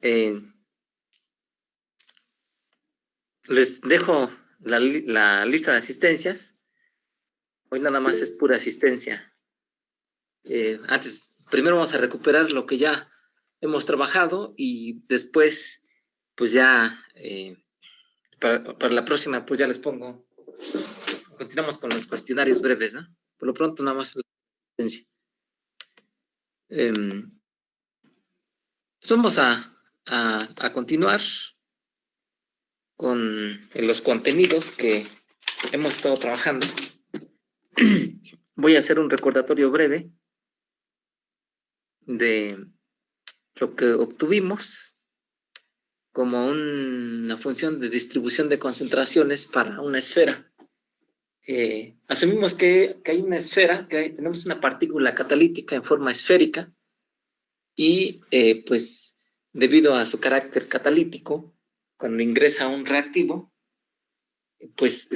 Les dejo la lista de asistencias. Hoy nada más es pura asistencia. Primero vamos a recuperar lo que ya hemos trabajado y después, pues ya, para la próxima, pues ya les pongo. Continuamos con los cuestionarios breves, ¿no? Por lo pronto, nada más la asistencia. Pues vamos a continuar con los contenidos que hemos estado trabajando. Voy a hacer un recordatorio breve de lo que obtuvimos como una función de distribución de concentraciones para una esfera. Asumimos que hay una esfera, tenemos una partícula catalítica en forma esférica y pues debido a su carácter catalítico, cuando ingresa a un reactivo, pues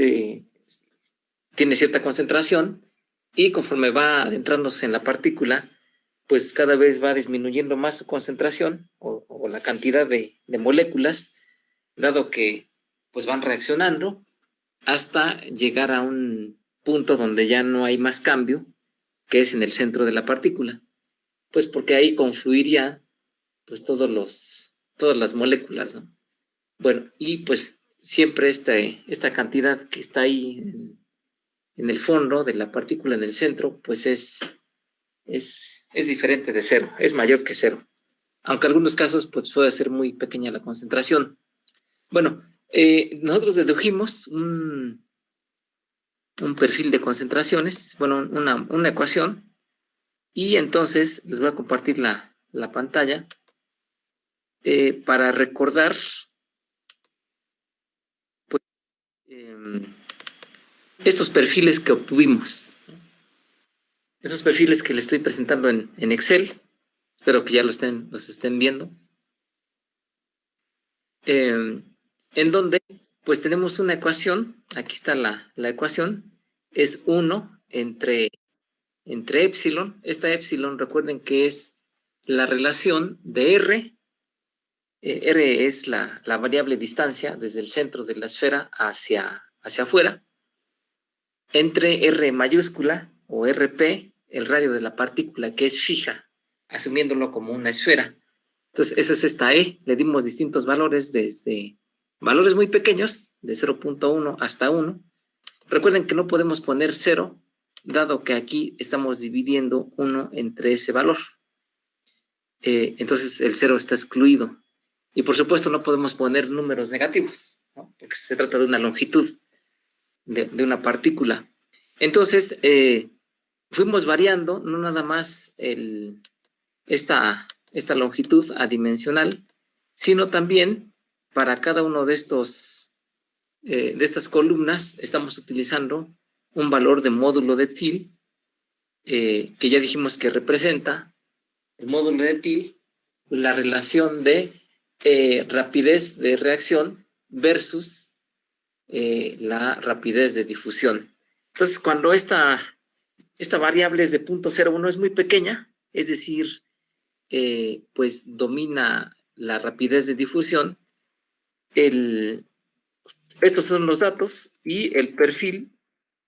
tiene cierta concentración y conforme va adentrándose en la partícula, pues cada vez va disminuyendo más su concentración o la cantidad de moléculas, dado que pues van reaccionando hasta llegar a un punto donde ya no hay más cambio, que es en el centro de la partícula, pues porque ahí confluiría pues todas las moléculas, ¿no? Bueno, y pues siempre esta cantidad que está ahí en el fondo de la partícula, en el centro, pues es diferente de cero, es mayor que cero. Aunque en algunos casos pues, puede ser muy pequeña la concentración. Bueno, nosotros dedujimos un perfil de concentraciones, bueno, una ecuación, y entonces les voy a compartir la pantalla para recordar pues, estos perfiles que obtuvimos. Esos perfiles que les estoy presentando en Excel, espero que ya los estén viendo. En donde pues tenemos una ecuación, aquí está la ecuación, es 1 entre épsilon. Esta épsilon, recuerden que es la relación de R. R es la variable distancia desde el centro de la esfera hacia afuera, entre R mayúscula o RP, el radio de la partícula que es fija, asumiéndolo como una esfera. Entonces, esa es esta E, le dimos distintos valores desde valores muy pequeños, de 0.1 hasta 1. Recuerden que no podemos poner 0, dado que aquí estamos dividiendo 1 entre ese valor. Entonces, el 0 está excluido. Y por supuesto, no podemos poner números negativos, ¿no? Porque se trata de una longitud de una partícula. Entonces, fuimos variando, no nada más esta longitud adimensional, sino también para cada uno de estas columnas estamos utilizando un valor de módulo de TIL, que ya dijimos que representa el módulo de TIL, la relación de rapidez de reacción versus la rapidez de difusión. Entonces, cuando esta variable es de 0.01, es muy pequeña, es decir, pues domina la rapidez de difusión. Estos son los datos y el perfil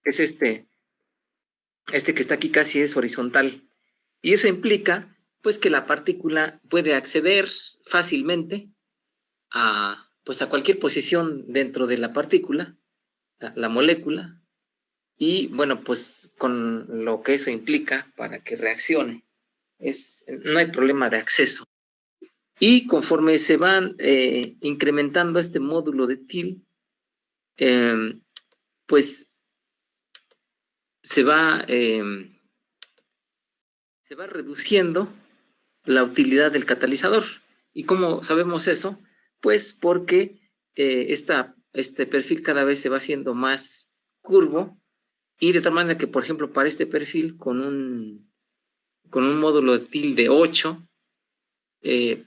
es este que está aquí casi es horizontal. Y eso implica pues que la partícula puede acceder fácilmente a cualquier posición dentro de la partícula, la molécula, y bueno, pues con lo que eso implica para que reaccione. No hay problema de acceso. Y conforme se van incrementando este módulo de TIL, pues se va reduciendo la utilidad del catalizador. ¿Y cómo sabemos eso? Pues porque este perfil cada vez se va haciendo más curvo, y de tal manera que, por ejemplo, para este perfil con un módulo de TIL de 8,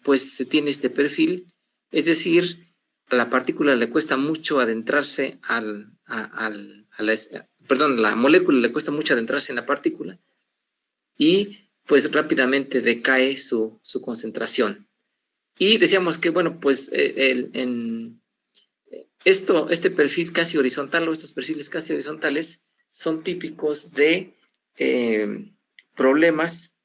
pues se tiene este perfil, es decir, a la partícula le cuesta mucho adentrarse la molécula le cuesta mucho adentrarse en la partícula y pues rápidamente decae su concentración. Y decíamos que, bueno, pues este perfil casi horizontal o estos perfiles casi horizontales son típicos de problemas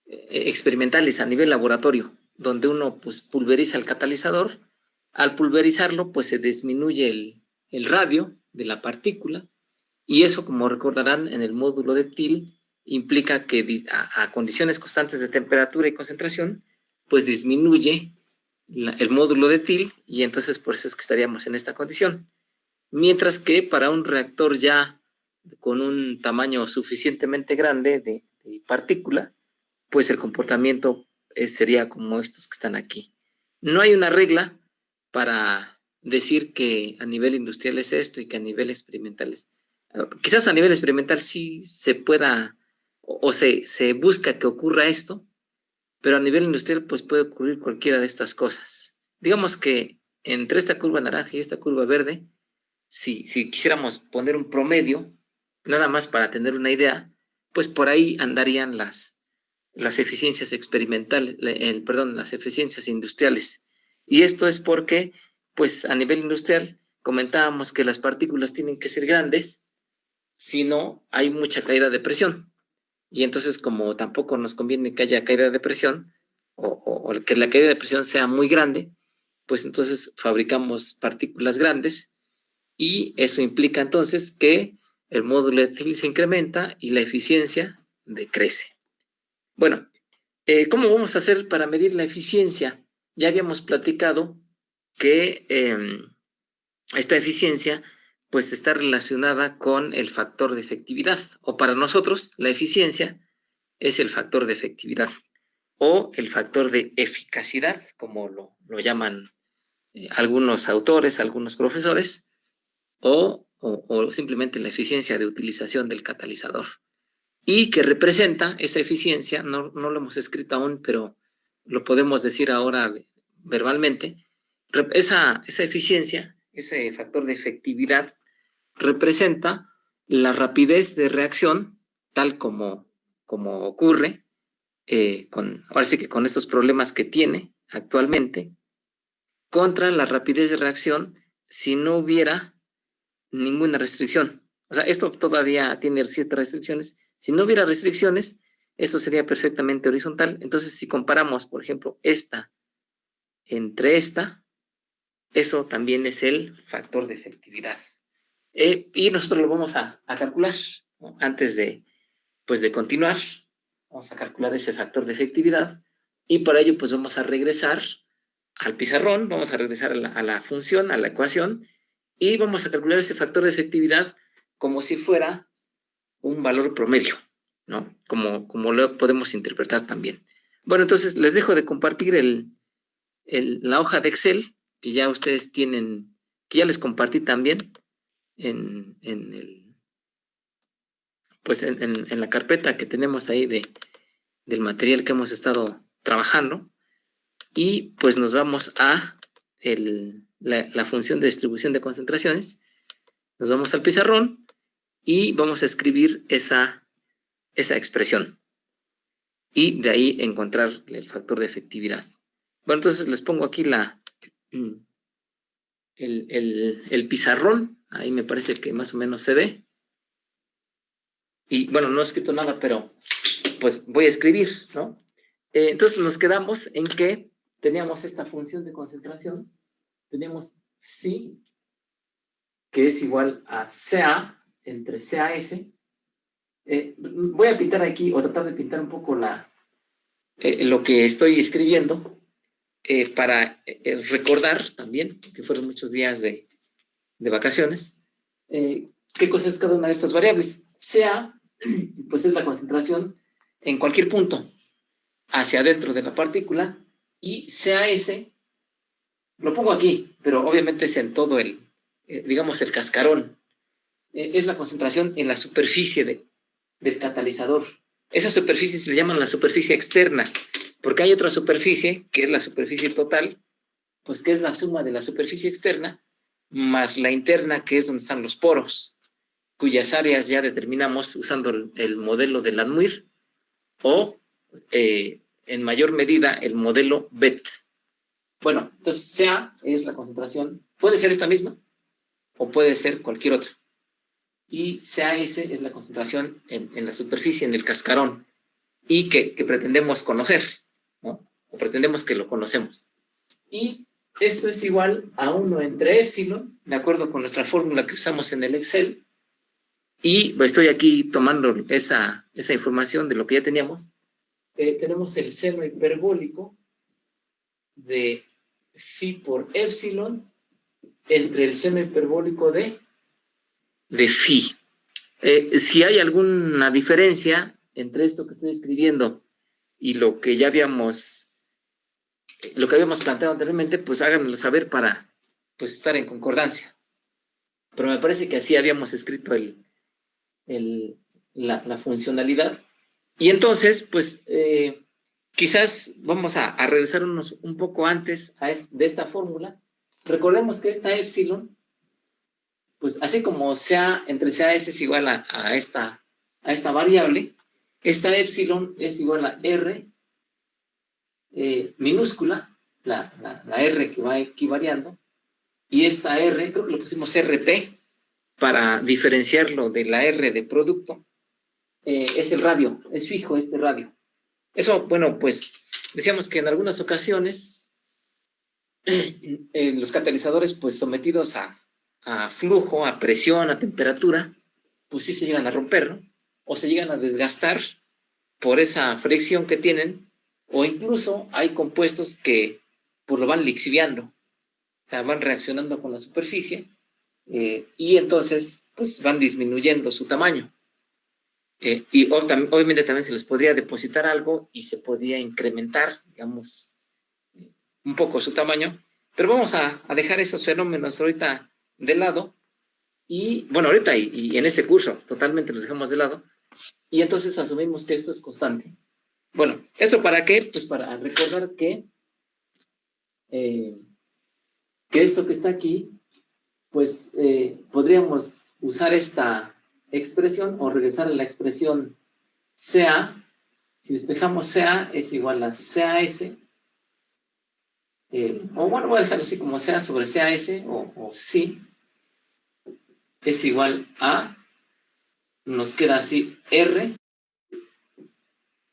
experimentales a nivel laboratorio, donde uno pues pulveriza el catalizador. Al pulverizarlo, pues se disminuye el radio de la partícula, y eso, como recordarán, en el módulo de TIL implica que a condiciones constantes de temperatura y concentración, pues disminuye el módulo de TIL, y entonces por eso es que estaríamos en esta condición. Mientras que para un reactor ya con un tamaño suficientemente grande de partícula, pues el comportamiento sería como estos que están aquí. No hay una regla para decir que a nivel industrial es esto y que a nivel experimental es. Quizás a nivel experimental sí se pueda o se busca que ocurra esto, pero a nivel industrial pues puede ocurrir cualquiera de estas cosas. Digamos que entre esta curva naranja y esta curva verde, si quisiéramos poner un promedio, nada más para tener una idea, pues por ahí andarían las eficiencias experimentales, perdón, las eficiencias industriales. Y esto es porque, pues a nivel industrial, comentábamos que las partículas tienen que ser grandes, si no hay mucha caída de presión. Y entonces, como tampoco nos conviene que haya caída de presión, o que la caída de presión sea muy grande, pues entonces fabricamos partículas grandes, y eso implica entonces que el módulo de TIL se incrementa y la eficiencia decrece. Bueno, ¿cómo vamos a hacer para medir la eficiencia? Ya habíamos platicado que esta eficiencia pues está relacionada con el factor de efectividad, o para nosotros la eficiencia es el factor de efectividad o el factor de eficacidad, como lo llaman algunos autores, algunos profesores, o simplemente la eficiencia de utilización del catalizador. Y que representa esa eficiencia, no lo hemos escrito aún, pero lo podemos decir ahora verbalmente, esa eficiencia, ese factor de efectividad, representa la rapidez de reacción, tal como ocurre, ahora sí que con estos problemas que tiene actualmente, contra la rapidez de reacción si no hubiera ninguna restricción. O sea, esto todavía tiene ciertas restricciones. Si no hubiera restricciones, esto sería perfectamente horizontal. Entonces, si comparamos, por ejemplo, esta entre esta, eso también es el factor de efectividad. Y nosotros lo vamos a calcular, ¿no? Antes pues, de continuar, vamos a calcular ese factor de efectividad, y para ello pues vamos a regresar al pizarrón, vamos a regresar a la función, a la ecuación, y vamos a calcular ese factor de efectividad como si fuera un valor promedio, ¿no? Como lo podemos interpretar también. Bueno, entonces les dejo de compartir la hoja de Excel que ya ustedes tienen, que ya les compartí también pues en la carpeta que tenemos ahí del material que hemos estado trabajando. Y pues nos vamos a la función de distribución de concentraciones. Nos vamos al pizarrón y vamos a escribir esa expresión, y de ahí encontrar el factor de efectividad. Bueno, entonces les pongo aquí el pizarrón, ahí me parece que más o menos se ve. Y bueno, no he escrito nada, pero pues voy a escribir, ¿no? Entonces nos quedamos en que teníamos esta función de concentración, tenemos psi, que es igual a CA entre CAS. Voy a pintar aquí, o tratar de pintar un poco lo que estoy escribiendo, para recordar también, que fueron muchos días de vacaciones, qué cosa es cada una de estas variables. CA, pues es la concentración en cualquier punto hacia adentro de la partícula, y CAS, lo pongo aquí, pero obviamente es en todo digamos, el cascarón. Es la concentración en la superficie del catalizador. Esa superficie se le llama la superficie externa, porque hay otra superficie, que es la superficie total, pues que es la suma de la superficie externa más la interna, que es donde están los poros, cuyas áreas ya determinamos usando el modelo de Langmuir, o en mayor medida el modelo BET. Bueno, entonces CA es la concentración, puede ser esta misma o puede ser cualquier otra. Y CAS es la concentración en la superficie, en el cascarón, y que pretendemos conocer, ¿no? O pretendemos que lo conocemos. Y esto es igual a 1 entre épsilon, de acuerdo con nuestra fórmula que usamos en el Excel. Y estoy aquí tomando esa información de lo que ya teníamos. Tenemos el seno hiperbólico de phi por épsilon entre el seno hiperbólico de phi. Si hay alguna diferencia entre esto que estoy escribiendo y lo que ya habíamos planteado anteriormente, pues háganmelo saber para pues estar en concordancia. Pero me parece que así habíamos escrito la funcionalidad. Y entonces, pues, quizás vamos a regresarnos un poco antes de esta fórmula. Recordemos que esta épsilon, pues así como entre CAS es igual a esta variable, esta épsilon es igual a R minúscula, la R que va equivariando, y esta R, creo que lo pusimos RP, para diferenciarlo de la R de producto, es el radio, es fijo este radio. Eso, bueno, pues decíamos que en algunas ocasiones los catalizadores, pues sometidos a flujo, a presión, a temperatura, pues sí se llegan a romper, ¿no? O se llegan a desgastar por esa fricción que tienen, o incluso hay compuestos que pues lo van lixiviando, o sea, van reaccionando con la superficie, y entonces pues van disminuyendo su tamaño. Y obviamente también se les podría depositar algo y se podría incrementar, digamos, un poco su tamaño, pero vamos a dejar esos fenómenos ahorita de lado, y bueno, ahorita y en este curso totalmente los dejamos de lado, y entonces asumimos que esto es constante. Bueno, ¿eso para qué? Pues para recordar que esto que está aquí, pues podríamos usar esta expresión o regresar a la expresión CA. Si despejamos CA es igual a CAS, o bueno, voy a dejarlo así como CA sobre CAS, o sí, es igual a, nos queda así R,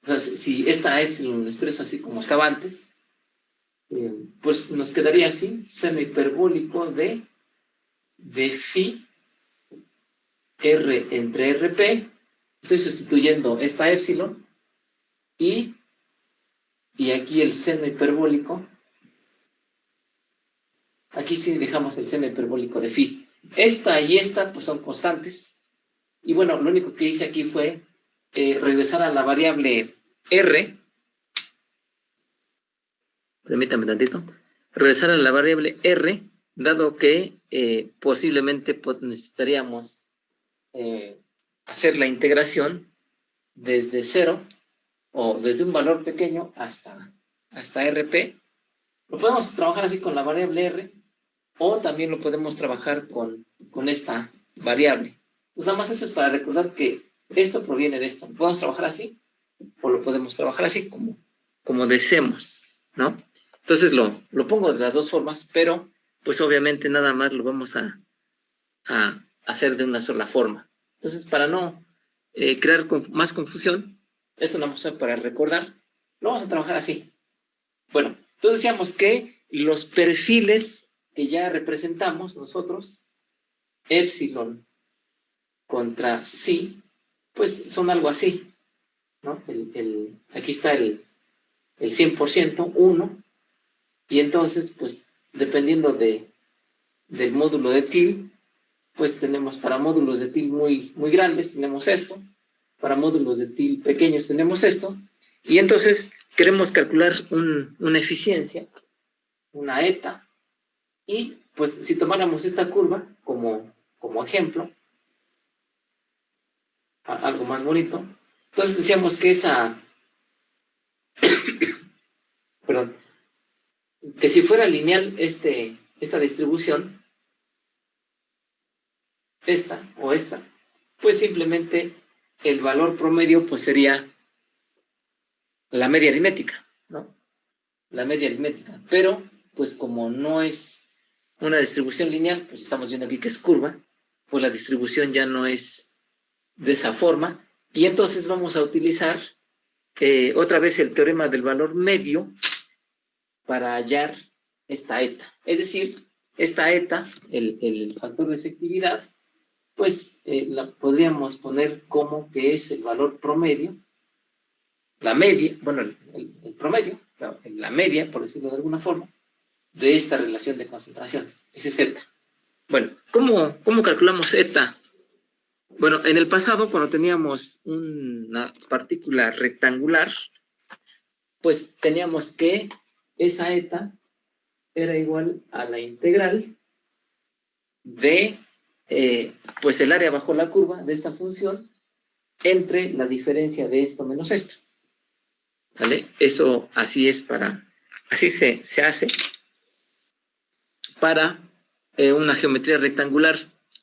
o sea, si esta epsilon lo expreso así como estaba antes, pues nos quedaría así, seno hiperbólico de phi R entre RP, estoy sustituyendo esta épsilon, y aquí el seno hiperbólico, aquí sí dejamos el seno hiperbólico de phi. Esta y esta pues son constantes, y bueno, lo único que hice aquí fue regresar a la variable R, permítame tantito, regresar a la variable R, dado que posiblemente necesitaríamos hacer la integración desde 0 o desde un valor pequeño hasta RP. Lo podemos trabajar así con la variable R, o también lo podemos trabajar con esta variable. Pues nada más esto es para recordar que esto proviene de esto. Lo podemos trabajar así o lo podemos trabajar así como deseemos, ¿no? Entonces lo pongo de las dos formas, pero pues obviamente nada más lo vamos a hacer de una sola forma. Entonces, para no crear más confusión, esto nada más es para recordar, lo vamos a trabajar así. Bueno, entonces decíamos que los perfiles que ya representamos nosotros, épsilon contra psi, pues son algo así, ¿no? Aquí está el 100%, 1, y entonces, pues, dependiendo del módulo de TIL, pues tenemos para módulos de TIL muy, muy grandes, tenemos esto, para módulos de TIL pequeños tenemos esto, y entonces queremos calcular una eficiencia, una eta, y pues si tomáramos esta curva como ejemplo, algo más bonito, entonces decíamos que perdón, que si fuera lineal esta distribución, esta o esta, pues simplemente el valor promedio pues sería la media aritmética, ¿no? La media aritmética. Pero, pues como no es una distribución lineal, pues estamos viendo aquí que es curva, pues la distribución ya no es de esa forma. Y entonces vamos a utilizar otra vez el teorema del valor medio para hallar esta eta. Es decir, esta eta, el factor de efectividad, pues la podríamos poner como que es el valor promedio, la media, bueno, el promedio, la media, por decirlo de alguna forma, de esta relación de concentraciones. Ese es eta. Bueno, ¿cómo calculamos eta? Bueno, en el pasado, cuando teníamos una partícula rectangular, pues teníamos que esa eta era igual a la integral de pues el área bajo la curva de esta función entre la diferencia de esto menos esto. ¿Vale? Eso así es así se hace para una geometría rectangular.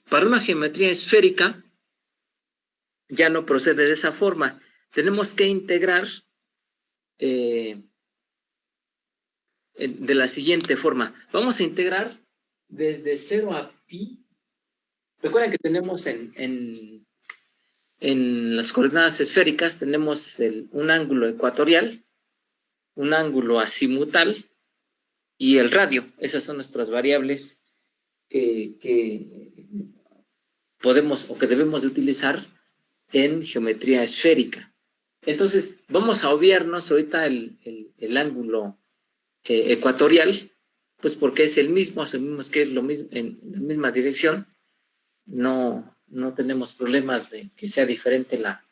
Para una geometría esférica ya no procede de esa forma. Tenemos que integrar de la siguiente forma. Vamos a integrar desde 0 a pi. Recuerden que tenemos en las coordenadas esféricas tenemos un ángulo ecuatorial, un ángulo azimutal y el radio. Esas son nuestras variables que podemos o que debemos de utilizar en geometría esférica. Entonces, vamos a obviarnos ahorita el ángulo ecuatorial, pues porque es el mismo, asumimos que es lo mismo, en la misma dirección, no tenemos problemas de que sea diferente la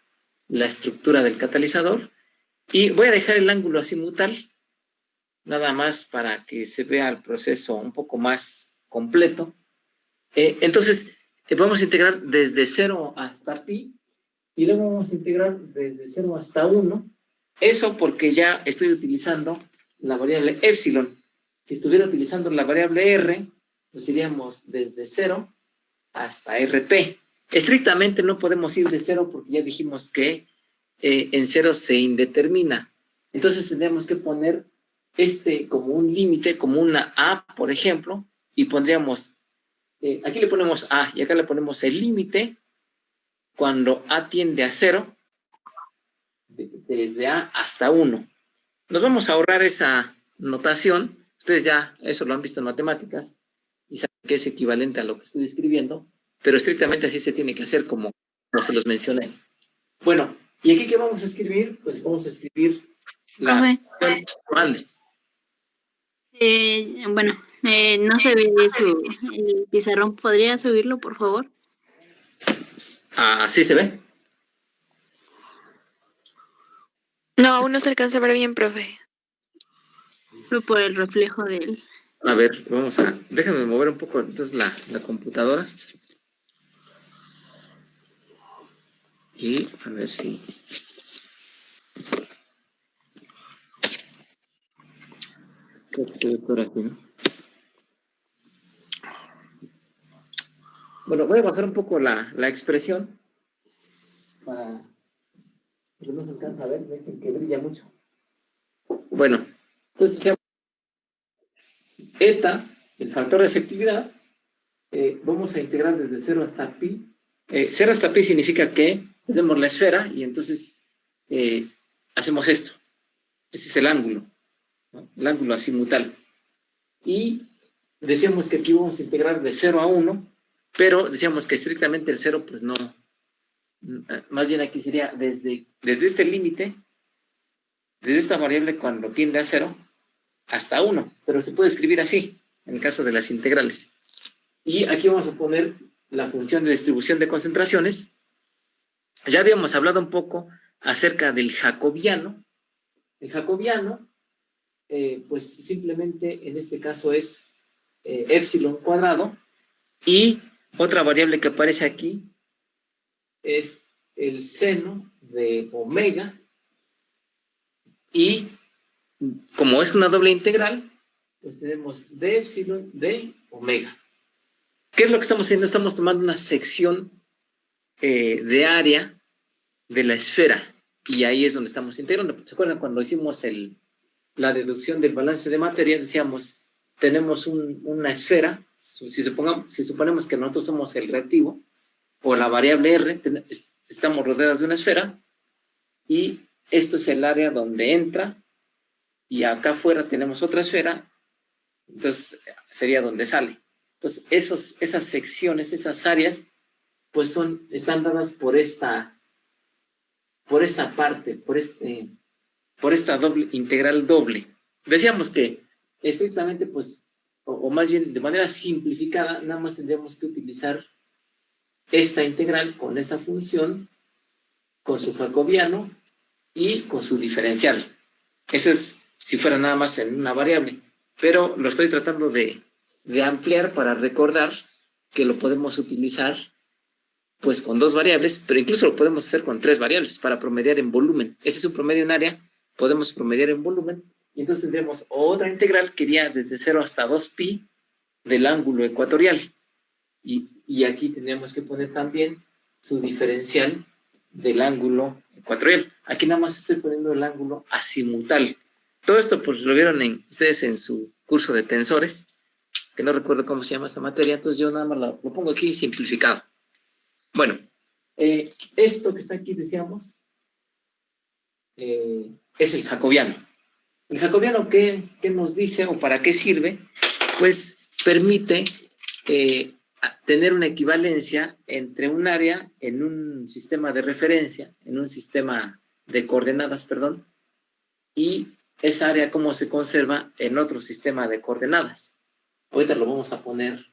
estructura del catalizador. Y voy a dejar el ángulo azimutal, nada más para que se vea el proceso un poco más completo. Entonces, vamos a integrar desde 0 hasta pi, y luego vamos a integrar desde 0 hasta 1. Eso porque ya estoy utilizando la variable epsilon. Si estuviera utilizando la variable r, pues iríamos desde 0 hasta rp. Estrictamente no podemos ir de 0 porque ya dijimos que en 0 se indetermina. Entonces tendríamos que poner como un límite, como una a, por ejemplo, y pondríamos, aquí le ponemos a y acá le ponemos el límite cuando a tiende a 0, desde a hasta 1. Nos vamos a ahorrar esa notación. Ustedes ya eso lo han visto en matemáticas y saben que es equivalente a lo que estoy escribiendo, pero estrictamente así se tiene que hacer como se los mencioné. Bueno, ¿y aquí qué vamos a escribir? Pues vamos a escribir la función grande. Bueno, no se ve el pizarrón. ¿Podría subirlo, por favor? ¿Así se ve? No, aún no se alcanza a ver bien, profe. Fue por el reflejo del... A ver, déjame mover un poco entonces la computadora. Y a ver si... Creo que se ve por aquí, ¿no? Bueno, voy a bajar un poco la expresión para que no se alcanza a ver, dicen que brilla mucho. Bueno, entonces eta, el factor de efectividad, vamos a integrar desde 0 hasta pi. 0 hasta pi significa que tenemos la esfera y entonces hacemos esto. Ese es el ángulo, ¿no? El ángulo azimutal. Y decíamos que aquí vamos a integrar de 0 a 1, pero decíamos que estrictamente el 0, pues no. Más bien aquí sería desde este límite, desde esta variable cuando tiende a 0, hasta 1. Pero se puede escribir así, en el caso de las integrales. Y aquí vamos a poner la función de distribución de concentraciones. Ya habíamos hablado un poco acerca del jacobiano. El jacobiano, pues simplemente en este caso es épsilon cuadrado, y otra variable que aparece aquí es el seno de omega, y como es una doble integral, pues tenemos d epsilon de omega. ¿Qué es lo que estamos haciendo? Estamos tomando una sección de área de la esfera. y ahí es donde estamos integrando. ¿Se acuerdan cuando hicimos la deducción del balance de materia? Decíamos, tenemos una esfera, si suponemos que nosotros somos el reactivo, o la variable R, estamos rodeados de una esfera, y esto es el área donde entra, y acá afuera tenemos otra esfera, entonces sería donde sale. Entonces, esas secciones, esas áreas, pues están dadas por esta parte, por esta integral doble. Decíamos que estrictamente, pues, o más bien de manera simplificada, nada más tendríamos que utilizar esta integral con esta función, con su jacobiano y con su diferencial. Eso es si fuera nada más en una variable, pero lo estoy tratando de ampliar para recordar que lo podemos utilizar pues con 2 variables, pero incluso lo podemos hacer con 3 variables para promediar en volumen. Ese es un promedio en área, podemos promediar en volumen, y entonces tendremos otra integral que iría desde 0 hasta 2pi del ángulo ecuatorial. Y aquí tendríamos que poner también su diferencial del ángulo ecuatorial. Aquí nada más estoy poniendo el ángulo azimutal. Todo esto pues lo vieron ustedes en su curso de tensores, que no recuerdo cómo se llama esa materia, entonces yo nada más lo pongo aquí simplificado. Bueno, esto que está aquí, decíamos, es el jacobiano. El jacobiano, ¿qué nos dice o para qué sirve? Pues permite tener una equivalencia entre un área en un sistema de referencia, en un sistema de coordenadas, perdón, y esa área cómo se conserva en otro sistema de coordenadas. Ahorita lo vamos a poner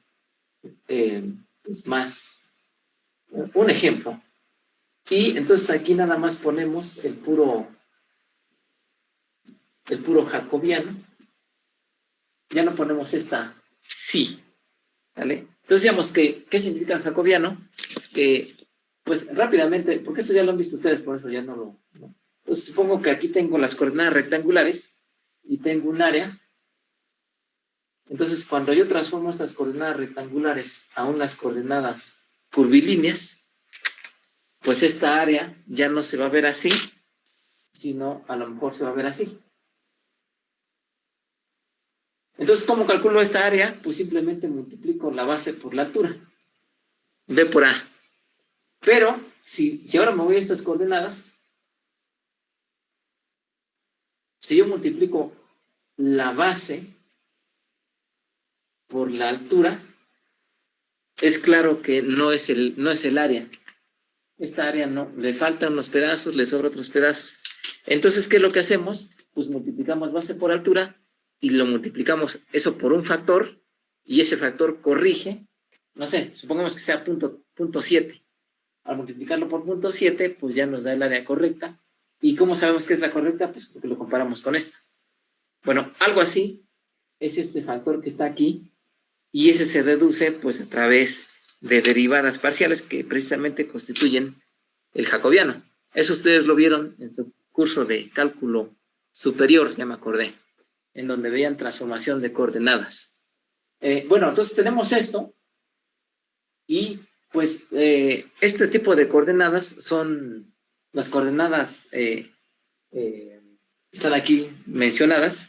pues más, un ejemplo. Y entonces aquí nada más ponemos el puro jacobiano. Ya no ponemos esta sí, ¿vale? Entonces digamos que, ¿qué significa el jacobiano? Pues rápidamente, porque esto ya lo han visto ustedes, por eso ya no lo... ¿no? Entonces supongo que aquí tengo las coordenadas rectangulares y tengo un área. Entonces cuando yo transformo estas coordenadas rectangulares a unas coordenadas curvilíneas, pues esta área ya no se va a ver así, sino a lo mejor se va a ver así. Entonces, ¿cómo calculo esta área? Pues simplemente multiplico la base por la altura. B por A. Pero, si ahora me voy a estas coordenadas, si yo multiplico la base por la altura, es claro que no es el área. Esta área no, le faltan unos pedazos, le sobran otros pedazos. Entonces, ¿qué es lo que hacemos? Pues multiplicamos base por altura y lo multiplicamos eso por un factor, y ese factor corrige, no sé, supongamos que sea punto 7. Al multiplicarlo por punto 7, pues ya nos da el área correcta. ¿Y cómo sabemos que es la correcta? Pues porque lo comparamos con esta. Bueno, algo así es este factor que está aquí, y ese se deduce pues a través de derivadas parciales que precisamente constituyen el jacobiano. Eso ustedes lo vieron en su curso de cálculo superior, ya me acordé, en donde veían transformación de coordenadas. Bueno, entonces tenemos esto, y pues este tipo de coordenadas son las coordenadas, están aquí mencionadas,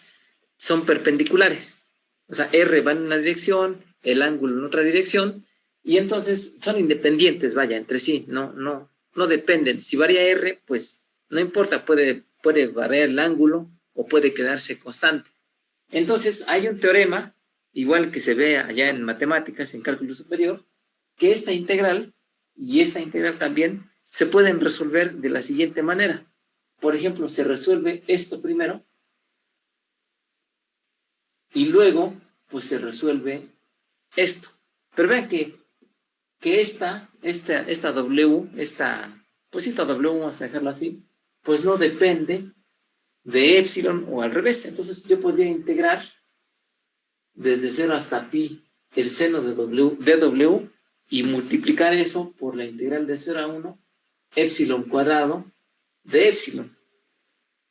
son perpendiculares. O sea, R va en una dirección, el ángulo en otra dirección, y entonces son independientes, vaya, entre sí, no dependen. Si varía R, pues no importa, puede variar el ángulo o puede quedarse constante. Entonces, hay un teorema, igual que se ve allá en matemáticas, en cálculo superior, que esta integral y esta integral también se pueden resolver de la siguiente manera. Por ejemplo, se resuelve esto primero, y luego, pues se resuelve esto. Pero vean que esta W, pues esta W, vamos a dejarlo así, pues no depende de épsilon o al revés. Entonces yo podría integrar desde 0 hasta pi el seno de W y multiplicar eso por la integral de 0 a 1 épsilon cuadrado de épsilon.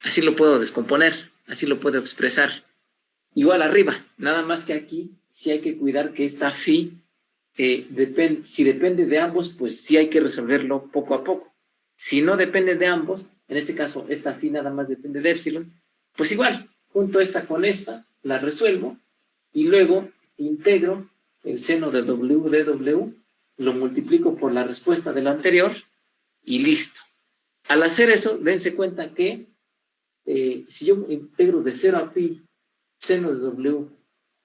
Así lo puedo descomponer, así lo puedo expresar. Igual arriba, nada más que aquí sí hay que cuidar que esta phi, si depende de ambos, pues sí hay que resolverlo poco a poco. Si no depende de ambos, en este caso esta phi nada más depende de épsilon, pues igual, junto esta con esta, la resuelvo y luego integro el seno de W de W, lo multiplico por la respuesta de lo anterior y listo. Al hacer eso, dense cuenta que si yo integro de 0 a pi seno de W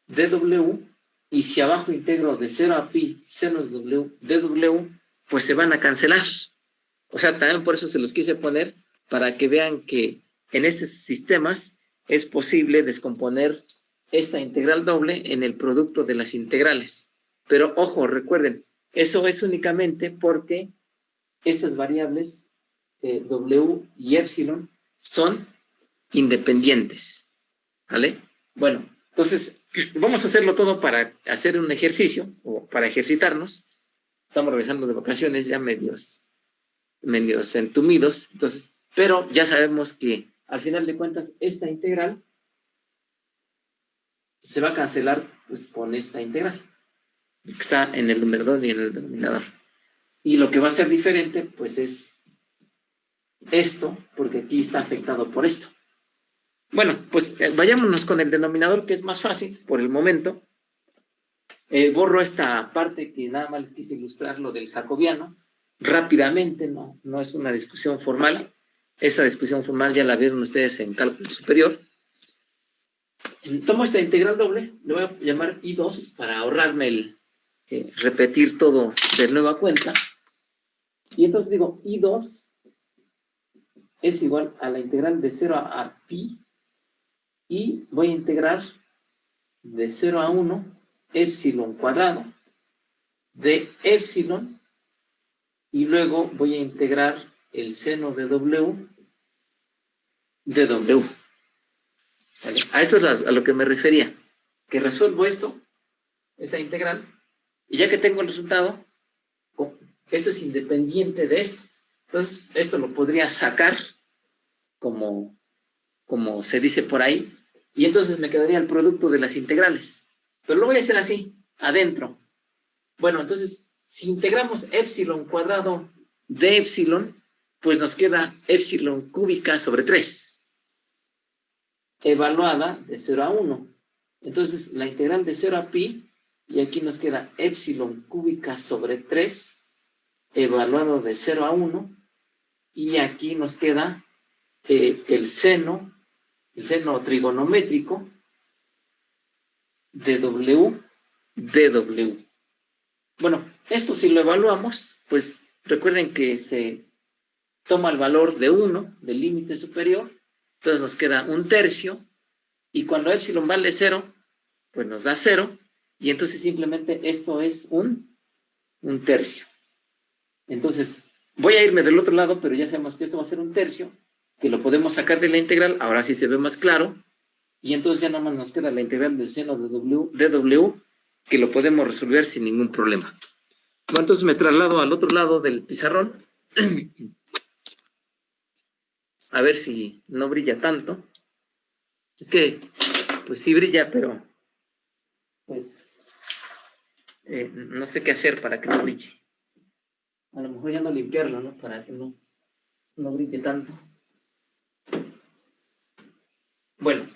de W, y si abajo integro de 0 a pi seno de W de W, pues se van a cancelar. O sea, también por eso se los quise poner, para que vean que en esos sistemas es posible descomponer esta integral doble en el producto de las integrales. Pero ojo, recuerden, eso es únicamente porque estas variables W y épsilon son independientes, ¿vale? Bueno, entonces vamos a hacerlo todo para hacer un ejercicio o para ejercitarnos. Estamos regresando de vacaciones ya medios entumidos, entonces, pero ya sabemos que al final de cuentas esta integral se va a cancelar pues con esta integral que está en el numerador y en el denominador. Y lo que va a ser diferente pues es esto, porque aquí está afectado por esto. Bueno, pues vayámonos con el denominador, que es más fácil por el momento. Borro esta parte que nada más les quise ilustrar lo del jacobiano rápidamente, no es una discusión formal. Esa discusión formal ya la vieron ustedes en cálculo superior. Tomo esta integral doble, le voy a llamar I2 para ahorrarme el repetir todo de nueva cuenta. Y entonces digo, I2 es igual a la integral de 0 a pi, y voy a integrar de 0 a 1 épsilon cuadrado de épsilon, y luego voy a integrar el seno de W de W. ¿Vale? A eso es a lo que me refería, que resuelvo esta integral, y ya que tengo el resultado, esto es independiente de esto. Entonces, esto lo podría sacar como se dice por ahí, y entonces me quedaría el producto de las integrales. Pero lo voy a hacer así, adentro. Bueno, entonces, si integramos épsilon cuadrado de épsilon, pues nos queda épsilon cúbica sobre 3, evaluada de 0 a 1. Entonces, la integral de 0 a pi, y aquí nos queda épsilon cúbica sobre 3, evaluado de 0 a 1, y aquí nos queda el seno trigonométrico de W de W. Bueno, esto si lo evaluamos, pues recuerden que se toma el valor de 1 del límite superior, entonces nos queda 1/3, y cuando épsilon vale 0, pues nos da 0, y entonces simplemente esto es 1/3. Entonces, voy a irme del otro lado, pero ya sabemos que esto va a ser 1/3, que lo podemos sacar de la integral, ahora sí se ve más claro, y entonces ya nada más nos queda la integral del seno de W, que lo podemos resolver sin ningún problema. Bueno, entonces me traslado al otro lado del pizarrón, a ver si no brilla tanto. Es que, pues sí brilla, pero pues no sé qué hacer para que no brille. A lo mejor ya no limpiarlo, ¿no? Para que no brille tanto. Bueno,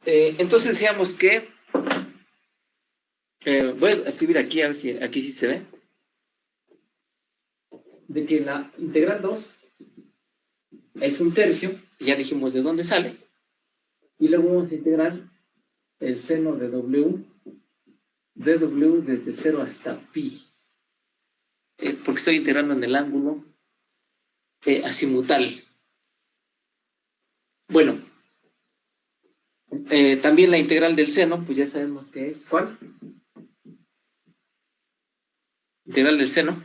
entonces decíamos que voy a escribir aquí, a ver si aquí sí se ve, de que la integral 2 es 1/3, ya dijimos de dónde sale, y luego vamos a integrar el seno de W desde 0 hasta pi, porque estoy integrando en el ángulo azimutal. Bueno, también la integral del seno, pues ya sabemos que es ¿cuál? Integral del seno.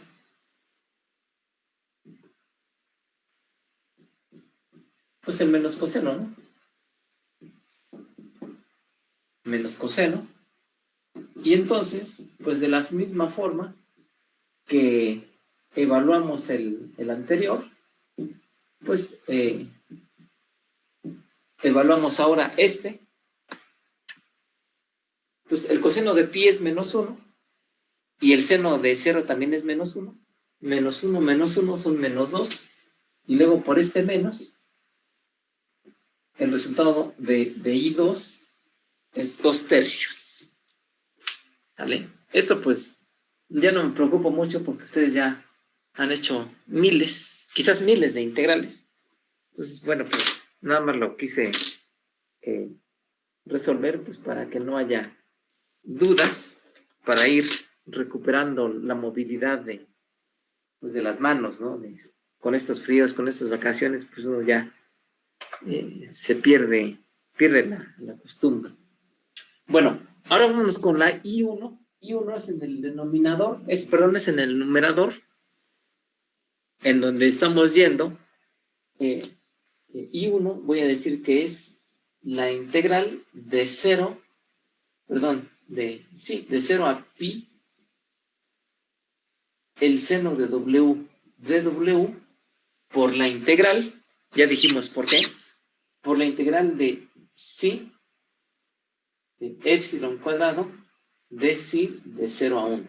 Pues el menos coseno, ¿no? Menos coseno. Y entonces, pues de la misma forma que evaluamos el anterior, pues evaluamos ahora este. Entonces, el coseno de pi es -1, y el seno de 0 también es -1. -1 menos 1 son -2. y luego por este menos, el resultado de I2 es 2/3. ¿Vale? Esto pues ya no me preocupo mucho porque ustedes ya han hecho miles, quizás miles de integrales. Entonces, bueno, pues nada más lo quise resolver pues para que no haya dudas, para ir recuperando la movilidad pues, de las manos, ¿no? Con estos fríos, con estas vacaciones, pues uno ya se pierde la costumbre. Bueno, ahora vámonos con la I1. I1 es en el denominador, es en el numerador, en donde estamos yendo. I1 voy a decir que es la integral de 0, de 0 a pi, el seno de W por la integral, ya dijimos por qué, por la integral de psi de epsilon cuadrado de psi de 0 a 1.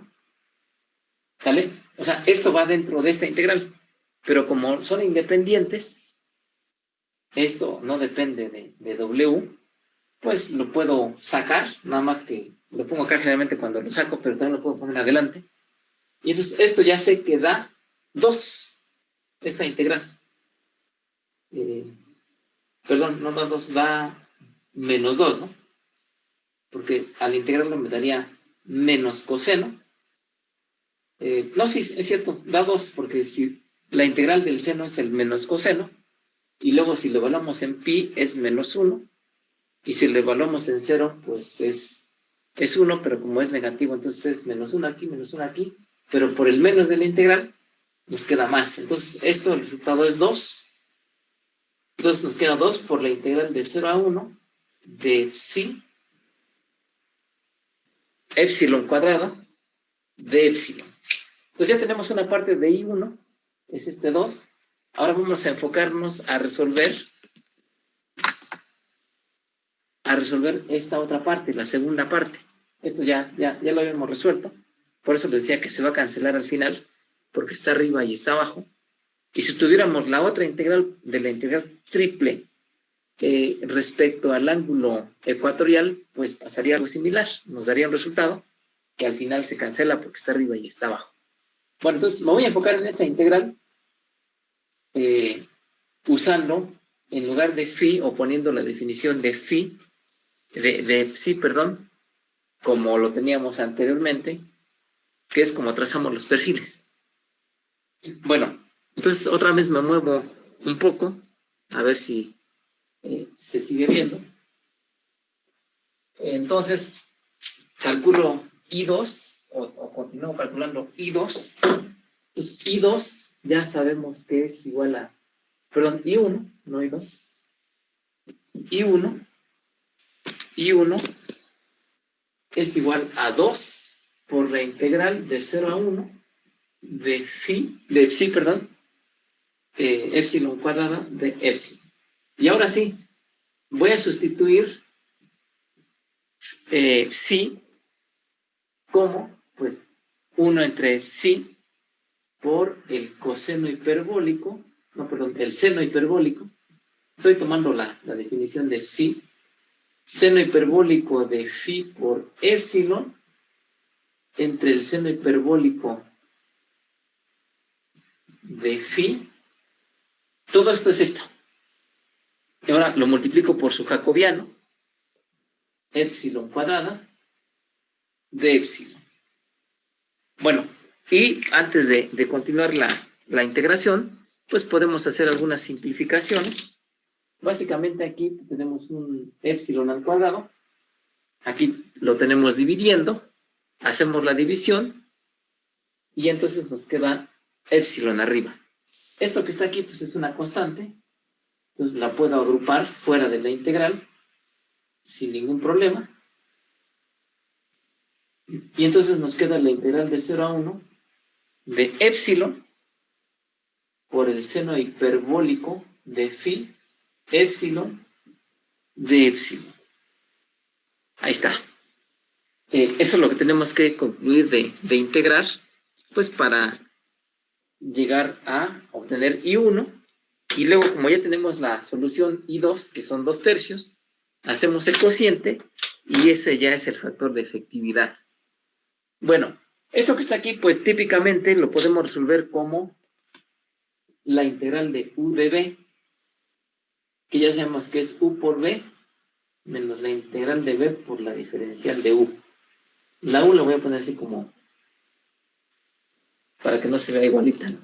¿Sale? O sea, esto va dentro de esta integral, pero como son independientes, esto no depende de W, pues lo puedo sacar, nada más que lo pongo acá generalmente cuando lo saco, pero también lo puedo poner adelante. Y entonces esto ya sé que da 2, esta integral. Perdón, no da 2, da menos 2, ¿no? Porque al integrarlo me daría menos coseno. No, sí, es cierto, da 2, porque si la integral del seno es el menos coseno, y luego si lo evaluamos en pi es menos 1, y si lo evaluamos en 0, pues es 1, pero como es negativo, entonces es menos 1 aquí, pero por el menos de la integral nos queda más. Entonces esto, el resultado es 2. Entonces nos queda 2 por la integral de 0 a 1 de psi epsilon cuadrada de epsilon. Entonces ya tenemos una parte de I1, es este 2. Ahora vamos a enfocarnos a resolver esta otra parte, la segunda parte. Esto ya lo habíamos resuelto. Por eso les decía que se va a cancelar al final, porque está arriba y está abajo. Y si tuviéramos la otra integral de la integral triple respecto al ángulo ecuatorial, pues pasaría algo similar. Nos daría un resultado que al final se cancela porque está arriba y está abajo. Bueno, entonces me voy a enfocar en esta integral usando, en lugar de phi, o poniendo la definición de phi, de psi, perdón, como lo teníamos anteriormente, que es como trazamos los perfiles. Bueno, entonces otra vez me muevo un poco, a ver si se sigue viendo. Entonces, calculo I2, o continúo calculando I2. Entonces, I2 ya sabemos que es igual a, perdón, I1, no I2. I1 es igual a 2 por la integral de 0 a 1 de psi, epsilon cuadrada de epsilon. Y ahora sí, voy a sustituir psi como, pues, 1 entre psi por el coseno hiperbólico, el seno hiperbólico. Estoy tomando la definición de psi. Seno hiperbólico de phi por epsilon entre el seno hiperbólico de phi. Todo esto es esto. Y ahora lo multiplico por su jacobiano, epsilon cuadrada de epsilon. Bueno, y antes de continuar la integración, pues podemos hacer algunas simplificaciones. Básicamente aquí tenemos un epsilon al cuadrado. Aquí lo tenemos dividiendo. Hacemos la división y entonces nos queda epsilon arriba. Esto que está aquí pues es una constante. Entonces la puedo agrupar fuera de la integral sin ningún problema. Y entonces nos queda la integral de 0 a 1 de epsilon por el seno hiperbólico de phi epsilon de epsilon. Ahí está. Eso es lo que tenemos que concluir de integrar, pues para llegar a obtener I1 Y luego, como ya tenemos la solución I2, que son 2/3, hacemos el cociente y ese ya es el factor de efectividad. Bueno, esto que está aquí, pues típicamente lo podemos resolver como la integral de U de B, que ya sabemos que es U por B menos la integral de B por la diferencial de U. La U la voy a poner así como para que no se vea igualita, ¿no?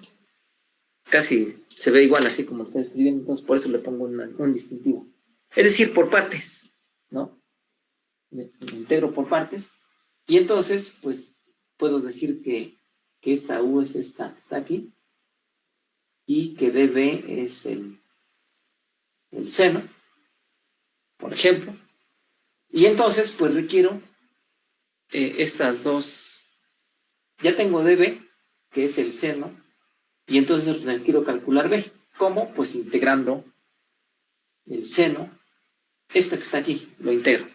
Casi se ve igual así como lo estoy escribiendo, entonces por eso le pongo un distintivo. Es decir, por partes, ¿no? Lo integro por partes. Y entonces, pues, puedo decir que esta U es esta que está aquí y que dB es el seno, por ejemplo. Y entonces, pues, requiero estas dos. Ya tengo dB, que es el seno, y entonces requiero calcular B. ¿Cómo? Pues integrando el seno, esta que está aquí, lo integro.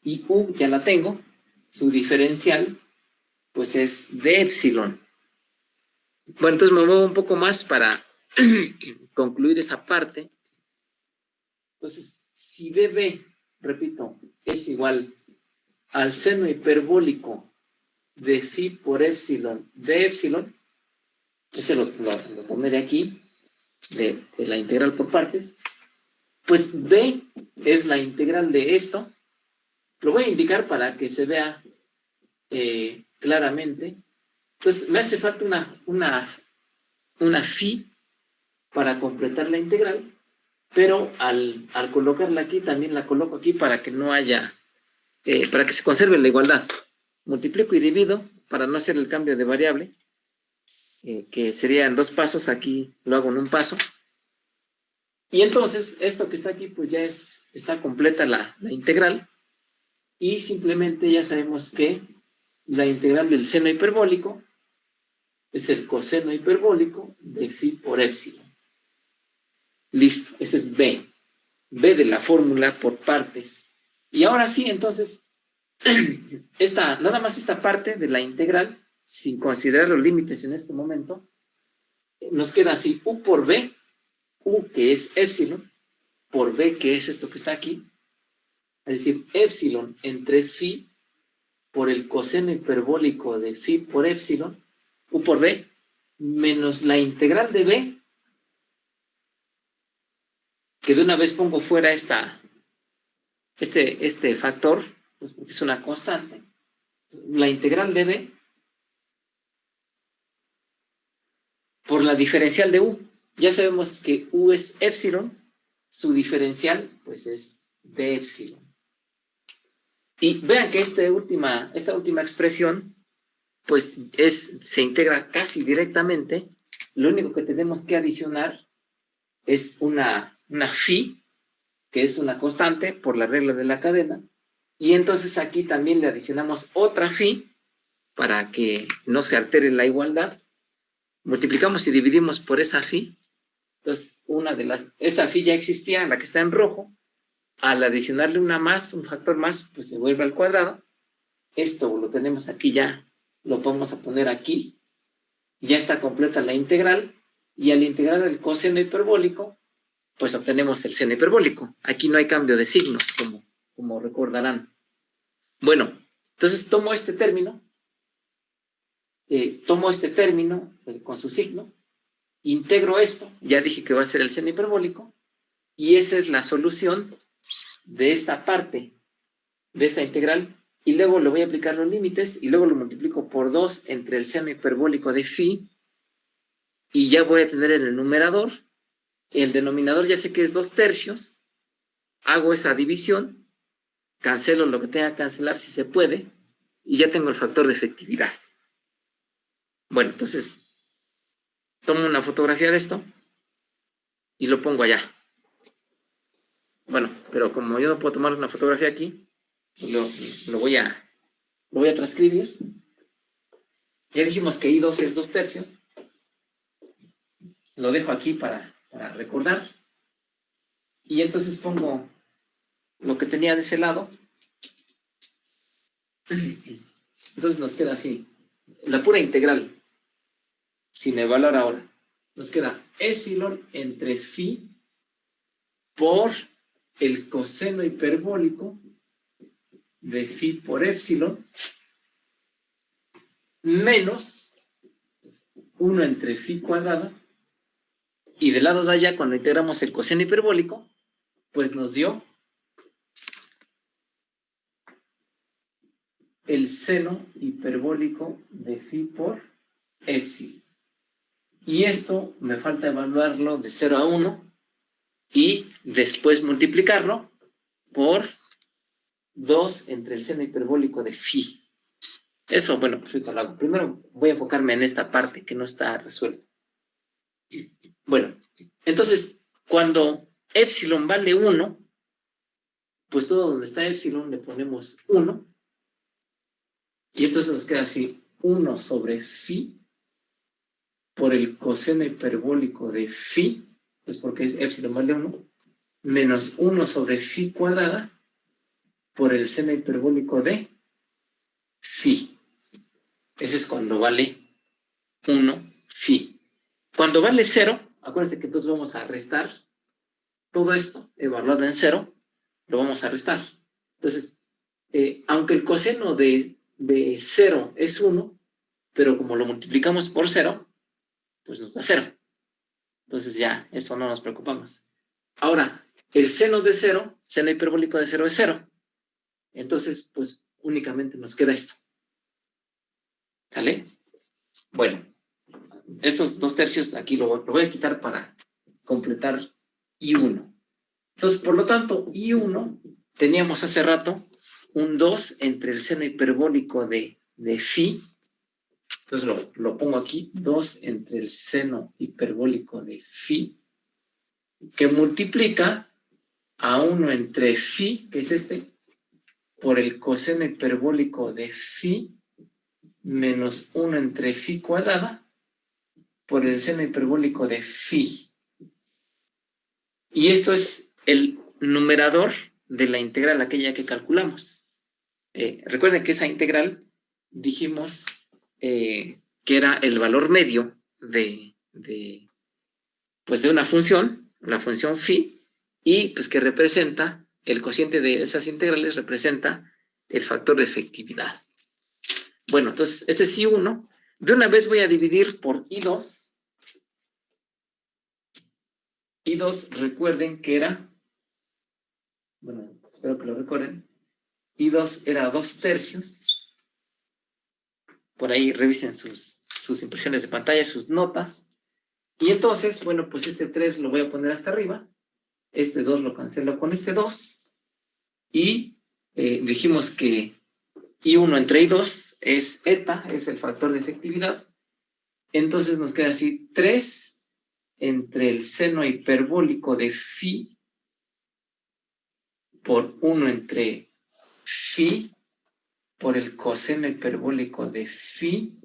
Y U ya la tengo, su diferencial, pues es de epsilon. Bueno, entonces me muevo un poco más para concluir esa parte. Entonces, si dB, repito, es igual al seno hiperbólico de phi por epsilon de epsilon, ese lo tomé de aquí, de la integral por partes, pues B es la integral de esto. Lo voy a indicar para que se vea claramente. Entonces, me hace falta una phi para completar la integral, pero al colocarla aquí, también la coloco aquí para que no haya, para que se conserve la igualdad. Multiplico y divido para no hacer el cambio de variable, que sería en 2 pasos, aquí lo hago en un paso. Y entonces, esto que está aquí, pues ya está completa la integral, y simplemente ya sabemos que la integral del seno hiperbólico es el coseno hiperbólico de phi por epsilon. Listo, ese es B. B de la fórmula por partes. Y ahora sí, entonces, nada más esta parte de la integral, sin considerar los límites en este momento, nos queda así: U por B, U que es epsilon, por B que es esto que está aquí, es decir, epsilon entre phi por el coseno hiperbólico de phi por epsilon, U por B, menos la integral de B, que de una vez pongo fuera este factor, pues porque es una constante, la integral de B por la diferencial de U. Ya sabemos que U es epsilon, su diferencial pues es de epsilon. Y vean que esta última expresión pues se integra casi directamente. Lo único que tenemos que adicionar es una phi, que es una constante por la regla de la cadena, y entonces aquí también le adicionamos otra phi para que no se altere la igualdad. Multiplicamos y dividimos por esa phi. Entonces, esta phi ya existía, la que está en rojo. Al adicionarle una más, un factor más, pues se vuelve al cuadrado. Esto lo tenemos aquí ya, lo vamos a poner aquí. Ya está completa la integral, y al integrar el coseno hiperbólico, pues obtenemos el seno hiperbólico. Aquí no hay cambio de signos, como recordarán. Bueno, entonces tomo este término con su signo, integro esto, ya dije que va a ser el seno hiperbólico, y esa es la solución de esta parte, de esta integral, y luego le voy a aplicar los límites, y luego lo multiplico por 2 entre el seno hiperbólico de phi, y ya voy a tener en el numerador. El denominador ya sé que es 2/3, hago esa división, cancelo lo que tenga que cancelar si se puede, y ya tengo el factor de efectividad. Bueno, entonces, tomo una fotografía de esto y lo pongo allá. Bueno, pero como yo no puedo tomar una fotografía aquí, lo voy a transcribir. Ya dijimos que I2 es 2/3. Lo dejo aquí para recordar. Y entonces pongo lo que tenía de ese lado. Entonces nos queda así: la pura integral, sin evaluar ahora, nos queda épsilon entre phi por el coseno hiperbólico de phi por épsilon menos 1 entre phi cuadrada, y del lado de allá, cuando integramos el coseno hiperbólico, pues nos dio el seno hiperbólico de phi por épsilon. Y esto me falta evaluarlo de 0 a 1 y después multiplicarlo por 2 entre el seno hiperbólico de phi. Eso, bueno, pues ahorita lo hago. Primero voy a enfocarme en esta parte que no está resuelta. Bueno, entonces, cuando épsilon vale 1, pues todo donde está épsilon le ponemos 1. Y entonces nos queda así 1 sobre phi por el coseno hiperbólico de phi, pues porque épsilon vale 1, menos 1 sobre phi cuadrada por el seno hiperbólico de phi. Ese es cuando vale 1 phi. Cuando vale 0, acuérdense que entonces vamos a restar todo esto, evaluado en 0, lo vamos a restar. Entonces, aunque el coseno de 0 es 1, pero como lo multiplicamos por 0, pues nos da 0. Entonces ya, eso no nos preocupamos. Ahora, el seno de 0, seno hiperbólico de 0 es 0. Entonces, pues únicamente nos queda esto. ¿Sale? Bueno, estos 2/3 aquí lo voy a quitar para completar I1. Entonces, por lo tanto, I1 teníamos hace rato un 2 entre el seno hiperbólico de phi. Entonces lo pongo aquí, 2 entre el seno hiperbólico de phi, que multiplica a 1 entre phi, que es este, por el coseno hiperbólico de phi, menos 1 entre phi cuadrada, por el seno hiperbólico de phi. Y esto es el numerador de la integral aquella que calculamos. Recuerden que esa integral dijimos que era el valor medio de una función, la función phi, y pues que representa, el cociente de esas integrales representa el factor de efectividad. Bueno, entonces este es I1. De una vez voy a dividir por I2. I2, recuerden que era, bueno, espero que lo recuerden, I2 era 2/3. Por ahí revisen sus impresiones de pantalla, sus notas. Y entonces, bueno, pues este 3 lo voy a poner hasta arriba. Este 2 lo cancelo con este 2. Y dijimos que I1 entre I2 es eta, es el factor de efectividad. Entonces nos queda así 3 entre el seno hiperbólico de phi por 1 entre phi por el coseno hiperbólico de phi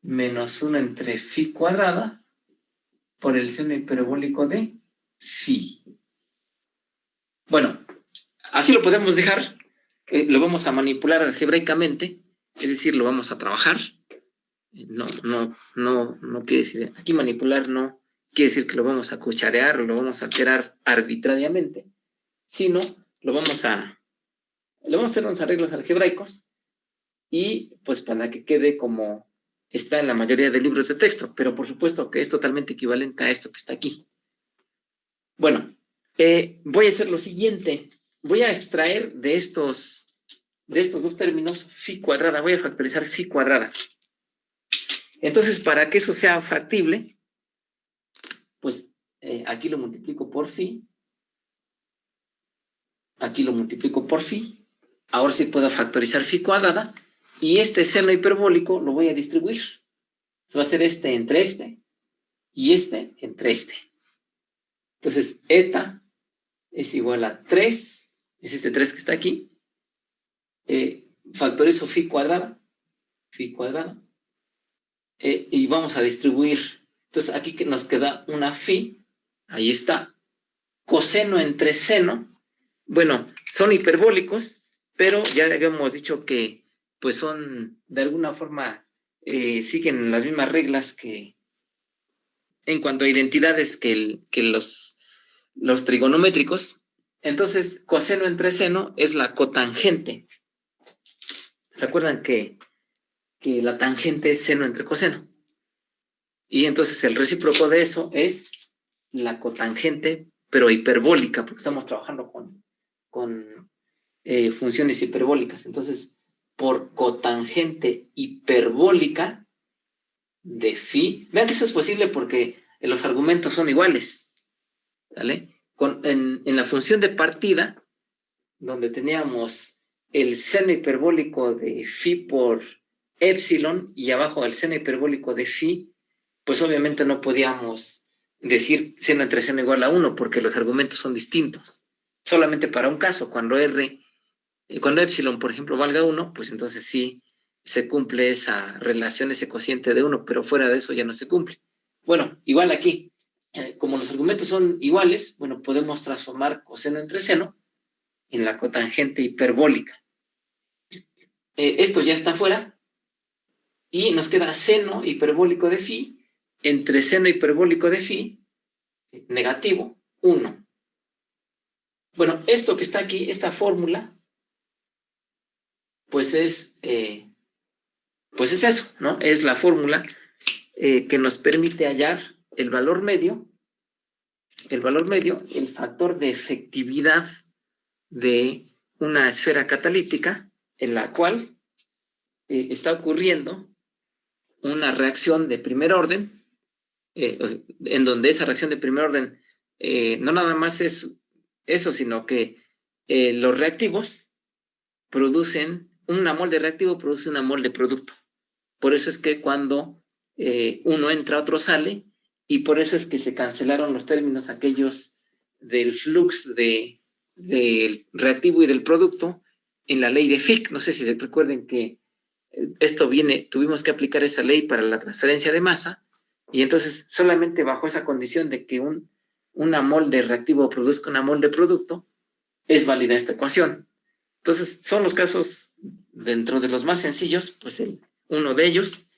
menos 1 entre phi cuadrada por el seno hiperbólico de phi. Bueno, así lo podemos dejar. Lo vamos a manipular algebraicamente, es decir, lo vamos a trabajar. No quiere decir, aquí manipular no quiere decir que lo vamos a cucharear o lo vamos a alterar arbitrariamente, sino lo vamos a hacer unos arreglos algebraicos y pues para que quede como está en la mayoría de libros de texto, pero por supuesto que es totalmente equivalente a esto que está aquí. Bueno, voy a hacer lo siguiente. Voy a extraer de estos dos términos phi cuadrada, voy a factorizar phi cuadrada. Entonces, para que eso sea factible, pues aquí lo multiplico por phi, aquí lo multiplico por phi, ahora sí puedo factorizar phi cuadrada, y este seno hiperbólico lo voy a distribuir. Va a ser este entre este, y este entre este. Entonces, eta es igual a 3, es este 3 que está aquí, factorizo phi cuadrada, y vamos a distribuir. Entonces, aquí que nos queda una phi, ahí está, coseno entre seno, bueno, son hiperbólicos, pero ya habíamos dicho que pues son, de alguna forma, siguen las mismas reglas que en cuanto a identidades que los trigonométricos. Entonces, coseno entre seno es la cotangente. ¿Se acuerdan que la tangente es seno entre coseno? Y entonces el recíproco de eso es la cotangente, pero hiperbólica, porque estamos trabajando con funciones hiperbólicas. Entonces, por cotangente hiperbólica de phi, vean que eso es posible porque los argumentos son iguales, ¿vale? En la función de partida, donde teníamos el seno hiperbólico de phi por epsilon y abajo el seno hiperbólico de phi, pues obviamente no podíamos decir seno entre seno igual a 1 porque los argumentos son distintos. Solamente para un caso, cuando epsilon, por ejemplo, valga 1, pues entonces sí se cumple esa relación, ese cociente de 1, pero fuera de eso ya no se cumple. Bueno, igual aquí, como los argumentos son iguales, bueno, podemos transformar coseno entre seno en la cotangente hiperbólica. Esto ya está fuera y nos queda seno hiperbólico de phi entre seno hiperbólico de phi negativo 1. Bueno, esto que está aquí, esta fórmula, pues es eso, ¿no? Es la fórmula que nos permite hallar el valor medio, el factor de efectividad de una esfera catalítica en la cual está ocurriendo una reacción de primer orden, en donde esa reacción de primer orden no nada más es eso, sino que los reactivos producen, una mol de reactivo produce una mol de producto. Por eso es que cuando uno entra, otro sale, y por eso es que se cancelaron los términos aquellos del flux del reactivo y del producto en la ley de Fick. No sé si se recuerden que tuvimos que aplicar esa ley para la transferencia de masa, y entonces solamente bajo esa condición de que una mol de reactivo produzca una mol de producto, es válida esta ecuación. Entonces, son los casos dentro de los más sencillos, pues uno de ellos,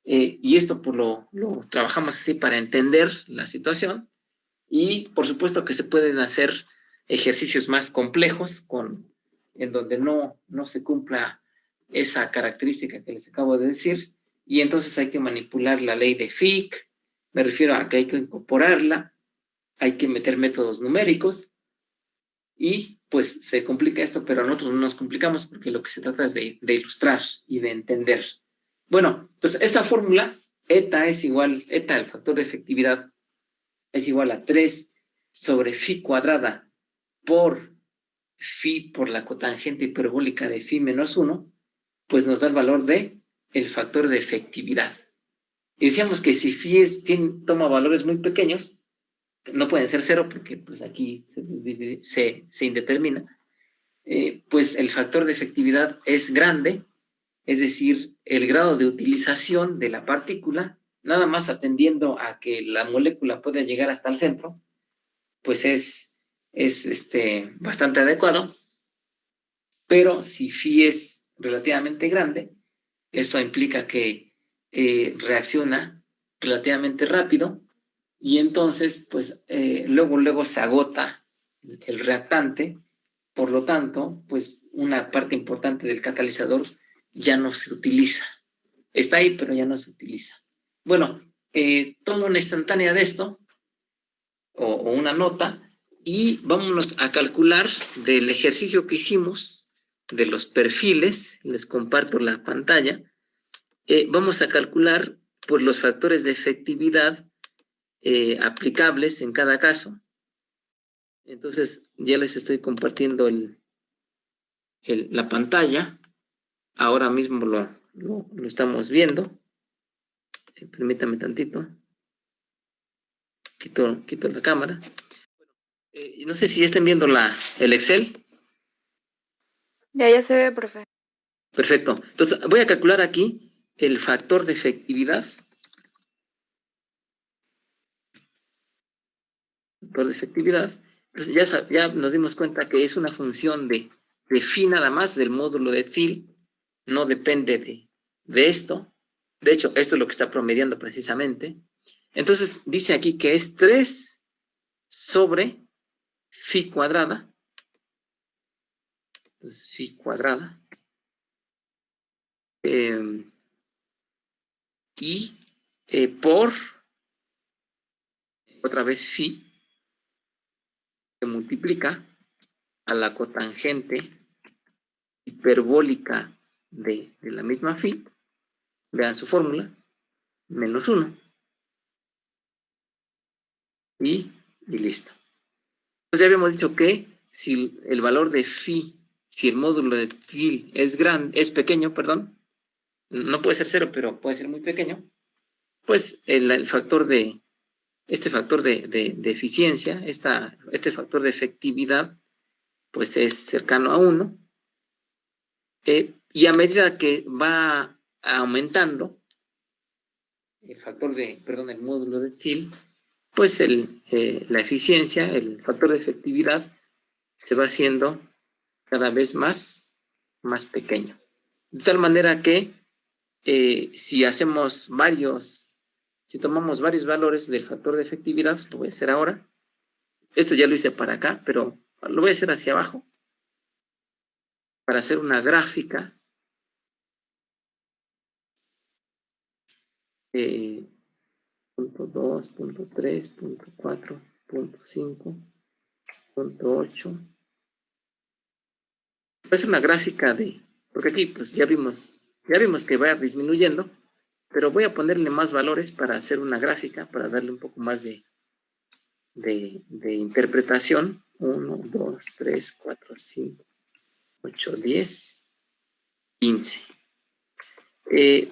y esto pues lo trabajamos así para entender la situación, y por supuesto que se pueden hacer ejercicios más complejos en donde no se cumpla esa característica que les acabo de decir, y entonces hay que manipular la ley de Fick. Me refiero a que hay que incorporarla, hay que meter métodos numéricos, y pues se complica esto, pero nosotros no nos complicamos porque lo que se trata es de ilustrar y de entender. Bueno, entonces esta fórmula, eta, el factor de efectividad, es igual a 3 sobre phi cuadrada por phi por la cotangente hiperbólica de phi menos 1, pues nos da el valor de el factor de efectividad. Y decíamos que si phi toma valores muy pequeños, no pueden ser 0 porque pues aquí se indetermina, pues el factor de efectividad es grande, es decir, el grado de utilización de la partícula, nada más atendiendo a que la molécula pueda llegar hasta el centro, pues es bastante adecuado, pero si phi es relativamente grande, eso implica que reacciona relativamente rápido, y entonces, pues, luego se agota el reactante, por lo tanto, pues, una parte importante del catalizador ya no se utiliza. Está ahí, pero ya no se utiliza. Bueno, tomo una instantánea de esto, o una nota, y vámonos a calcular del ejercicio que hicimos, de los perfiles. Les comparto la pantalla. Vamos a calcular por los factores de efectividad aplicables en cada caso. Entonces ya les estoy compartiendo la pantalla. Ahora mismo lo estamos viendo. Permítame tantito. Quito la cámara. No sé si están viendo el Excel. Ya se ve, profe. Perfecto. Entonces voy a calcular aquí el factor de efectividad. Entonces ya nos dimos cuenta que es una función de phi nada más, del módulo de Thiel, no depende de esto. De hecho, esto es lo que está promediando precisamente. Entonces, dice aquí que es 3 sobre phi cuadrada. Entonces, phi cuadrada. Y por, otra vez, phi, que multiplica a la cotangente hiperbólica de la misma phi. Vean su fórmula, menos 1. Y listo. Entonces ya habíamos dicho que si el valor de phi, si el módulo de phi es pequeño, perdón, no puede ser 0, pero puede ser muy pequeño, pues el factor de, este factor de eficiencia, este factor de efectividad, pues es cercano a 1. Y a medida que va aumentando el factor de, perdón, el módulo de Thiel, pues la eficiencia, el factor de efectividad, se va haciendo cada vez más pequeño. De tal manera que si tomamos varios valores del factor de efectividad, lo voy a hacer ahora. Esto ya lo hice para acá, pero lo voy a hacer hacia abajo para hacer una gráfica. Punto 2, punto 3, punto 4, punto 5, punto 8. Es una gráfica porque aquí pues ya vimos que va disminuyendo, pero voy a ponerle más valores para hacer una gráfica, para darle un poco más de interpretación. 1, 2, 3, 4, 5, 8, 10, 15.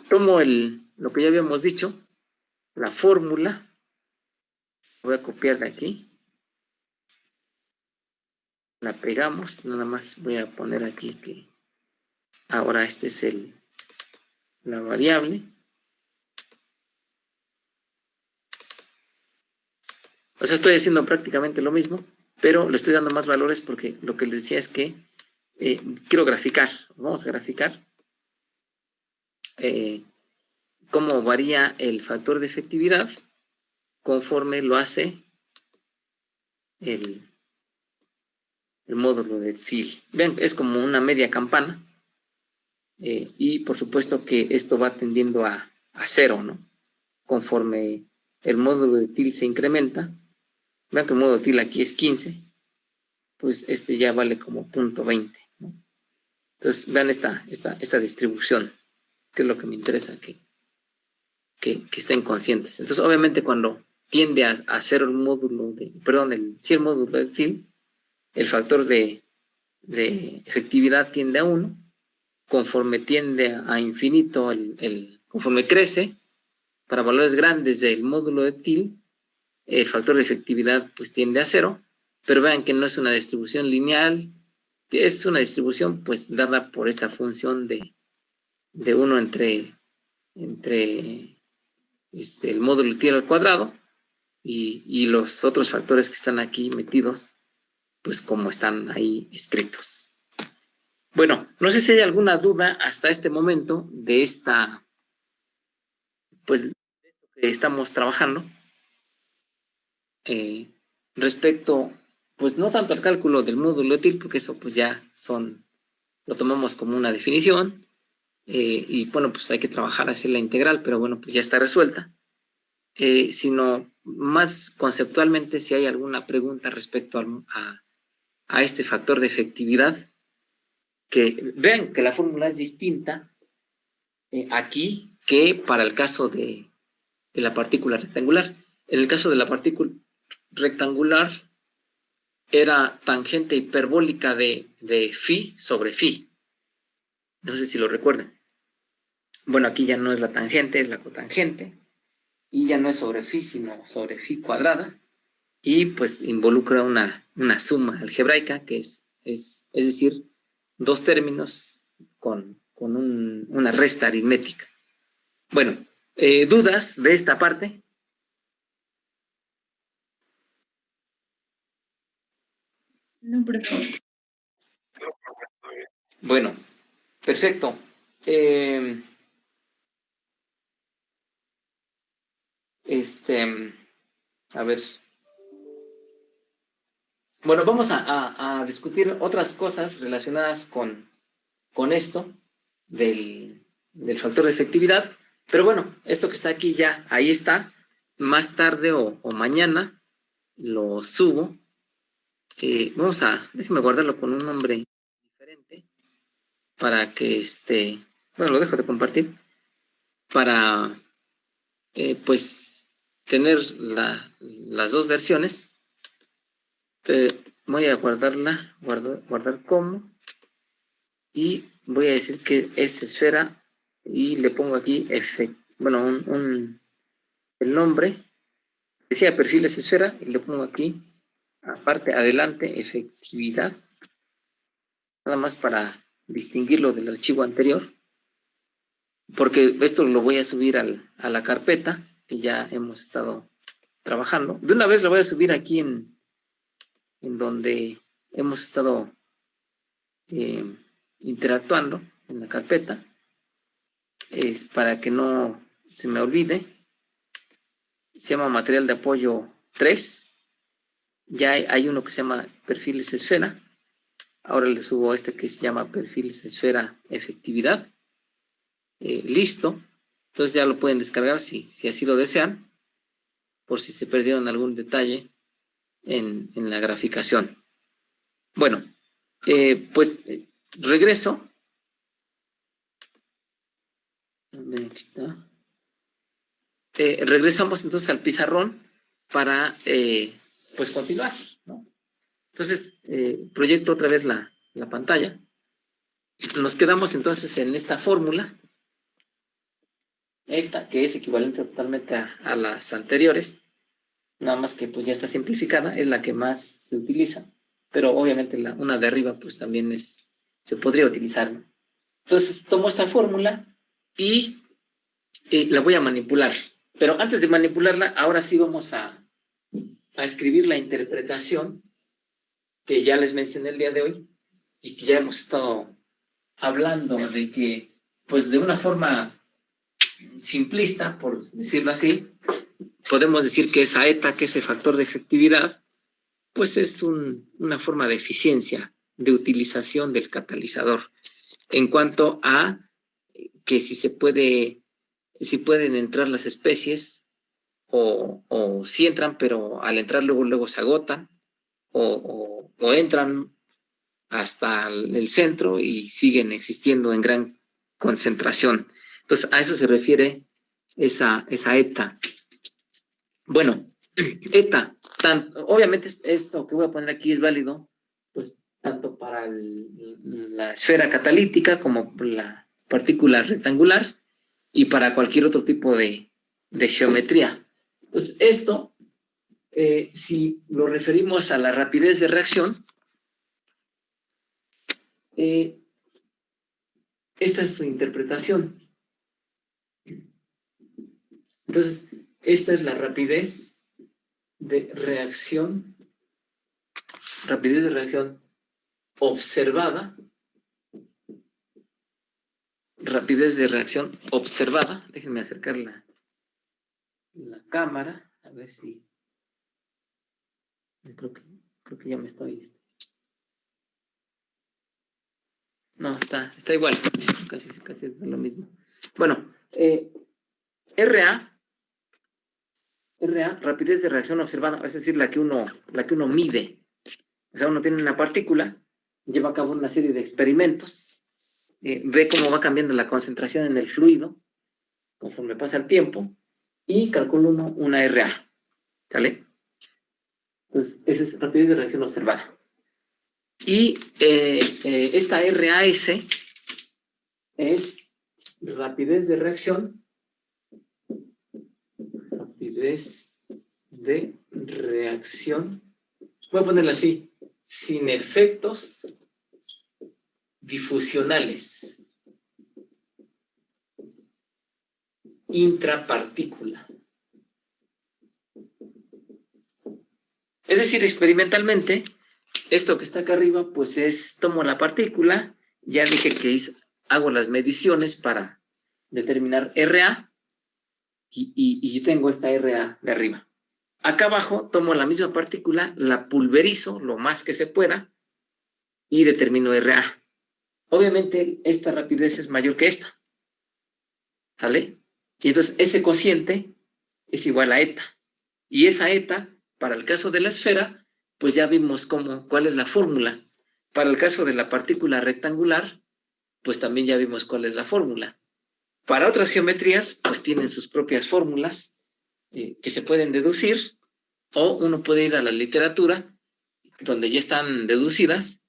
Tomo lo que ya habíamos dicho, la fórmula, voy a copiar de aquí, la pegamos, nada más voy a poner aquí que ahora este es la variable. O sea, estoy haciendo prácticamente lo mismo, pero le estoy dando más valores porque lo que les decía es que quiero graficar. Vamos a graficar cómo varía el factor de efectividad conforme lo hace el módulo de Thiel. Vean, es como una media campana. Y por supuesto que esto va tendiendo a 0, ¿no? Conforme el módulo de Thiel se incrementa. Vean que el módulo de Thiel aquí es 15, pues este ya vale como 0.20, ¿no? Entonces, vean esta distribución, que es lo que me interesa que estén conscientes. Entonces, obviamente, cuando tiende a cero el módulo el módulo de Thiel, el factor de efectividad tiende a 1, conforme tiende a infinito, conforme crece, para valores grandes del módulo de Thiel, el factor de efectividad pues tiende a 0, pero vean que no es una distribución lineal, es una distribución pues dada por esta función de 1 entre el módulo de Thiel al cuadrado y los otros factores que están aquí metidos, pues como están ahí escritos. Bueno, no sé si hay alguna duda hasta este momento de pues, de esto que estamos trabajando respecto, pues no tanto al cálculo del módulo de Thiel, porque eso pues ya lo tomamos como una definición, y bueno, pues hay que trabajar hacia la integral, pero bueno, pues ya está resuelta, sino más conceptualmente si hay alguna pregunta respecto a este factor de efectividad, que vean que la fórmula es distinta aquí que para el caso de la partícula rectangular. En el caso de la partícula rectangular era tangente hiperbólica de phi sobre phi. No sé si lo recuerdan. Bueno, aquí ya no es la tangente, es la cotangente, y ya no es sobre phi, sino sobre phi cuadrada, y pues involucra una suma algebraica, que es decir, dos términos con una resta aritmética. Bueno, ¿dudas de esta parte? No, por favor. Bueno, perfecto. A ver. Bueno, vamos a discutir otras cosas relacionadas con esto del factor de efectividad. Pero bueno, esto que está aquí ya, ahí está. Más tarde o mañana lo subo. Déjeme guardarlo con un nombre diferente para que bueno, lo dejo de compartir para pues tener las dos versiones. Voy a guardar como, y voy a decir que es esfera y le pongo aquí bueno, el nombre. Decía perfiles esfera y le pongo aquí, aparte, adelante, efectividad, nada más para distinguirlo del archivo anterior, porque esto lo voy a subir a la carpeta que ya hemos estado trabajando. De una vez lo voy a subir aquí en donde hemos estado interactuando en la carpeta, para que no se me olvide. Se llama material de apoyo 3. Ya hay uno que se llama perfiles esfera. Ahora le subo que se llama perfiles esfera efectividad. Listo. Entonces ya lo pueden descargar si así lo desean, por si se perdieron algún detalle en la graficación. Bueno, pues regreso. Aquí está. Regresamos entonces al pizarrón para pues continuar, ¿no? Entonces, proyecto otra vez la pantalla. Nos quedamos entonces en esta fórmula, esta que es equivalente totalmente a las anteriores, nada más que pues ya está simplificada, es la que más se utiliza, pero obviamente una de arriba pues también se podría utilizar, ¿no? Entonces tomo esta fórmula y la voy a manipular, pero antes de manipularla, ahora sí vamos a escribir la interpretación que ya les mencioné el día de hoy y que ya hemos estado hablando de que, pues de una forma simplista, por decirlo así, podemos decir que esa ETA, que ese factor de efectividad, pues es una forma de eficiencia de utilización del catalizador en cuanto a que si pueden entrar las especies o si entran, pero al entrar luego se agotan o entran hasta el centro y siguen existiendo en gran concentración. Entonces, a eso se refiere esa ETA. Bueno, ETA, obviamente esto que voy a poner aquí es válido, pues, tanto para la esfera catalítica como la partícula rectangular y para cualquier otro tipo de geometría. Entonces, esto, si lo referimos a la rapidez de reacción, esta es su interpretación. Entonces, esta es la rapidez de reacción observada. Rapidez de reacción observada. Déjenme acercar la cámara, a ver si... Creo que ya me estoy... No, está igual, casi es lo mismo. Bueno, RA, rapidez de reacción observada, es decir, la que uno mide. O sea, uno tiene una partícula, lleva a cabo una serie de experimentos, ve cómo va cambiando la concentración en el fluido conforme pasa el tiempo y calcula una RA, ¿vale? Entonces, esa es rapidez de reacción observada. Y esta RAS es rapidez de reacción voy a ponerla así, sin efectos difusionales intrapartícula. Es decir, experimentalmente, esto que está acá arriba, pues tomo la partícula, ya dije que hago las mediciones para determinar RA, y tengo esta RA de arriba. Acá abajo tomo la misma partícula, la pulverizo lo más que se pueda y determino RA. Obviamente esta rapidez es mayor que esta, ¿sale? Y entonces ese cociente es igual a eta. Y esa eta, para el caso de la esfera, pues ya vimos cuál es la fórmula. Para el caso de la partícula rectangular, pues también ya vimos cuál es la fórmula. Para otras geometrías, pues tienen sus propias fórmulas que se pueden deducir, o uno puede ir a la literatura, donde ya están deducidas,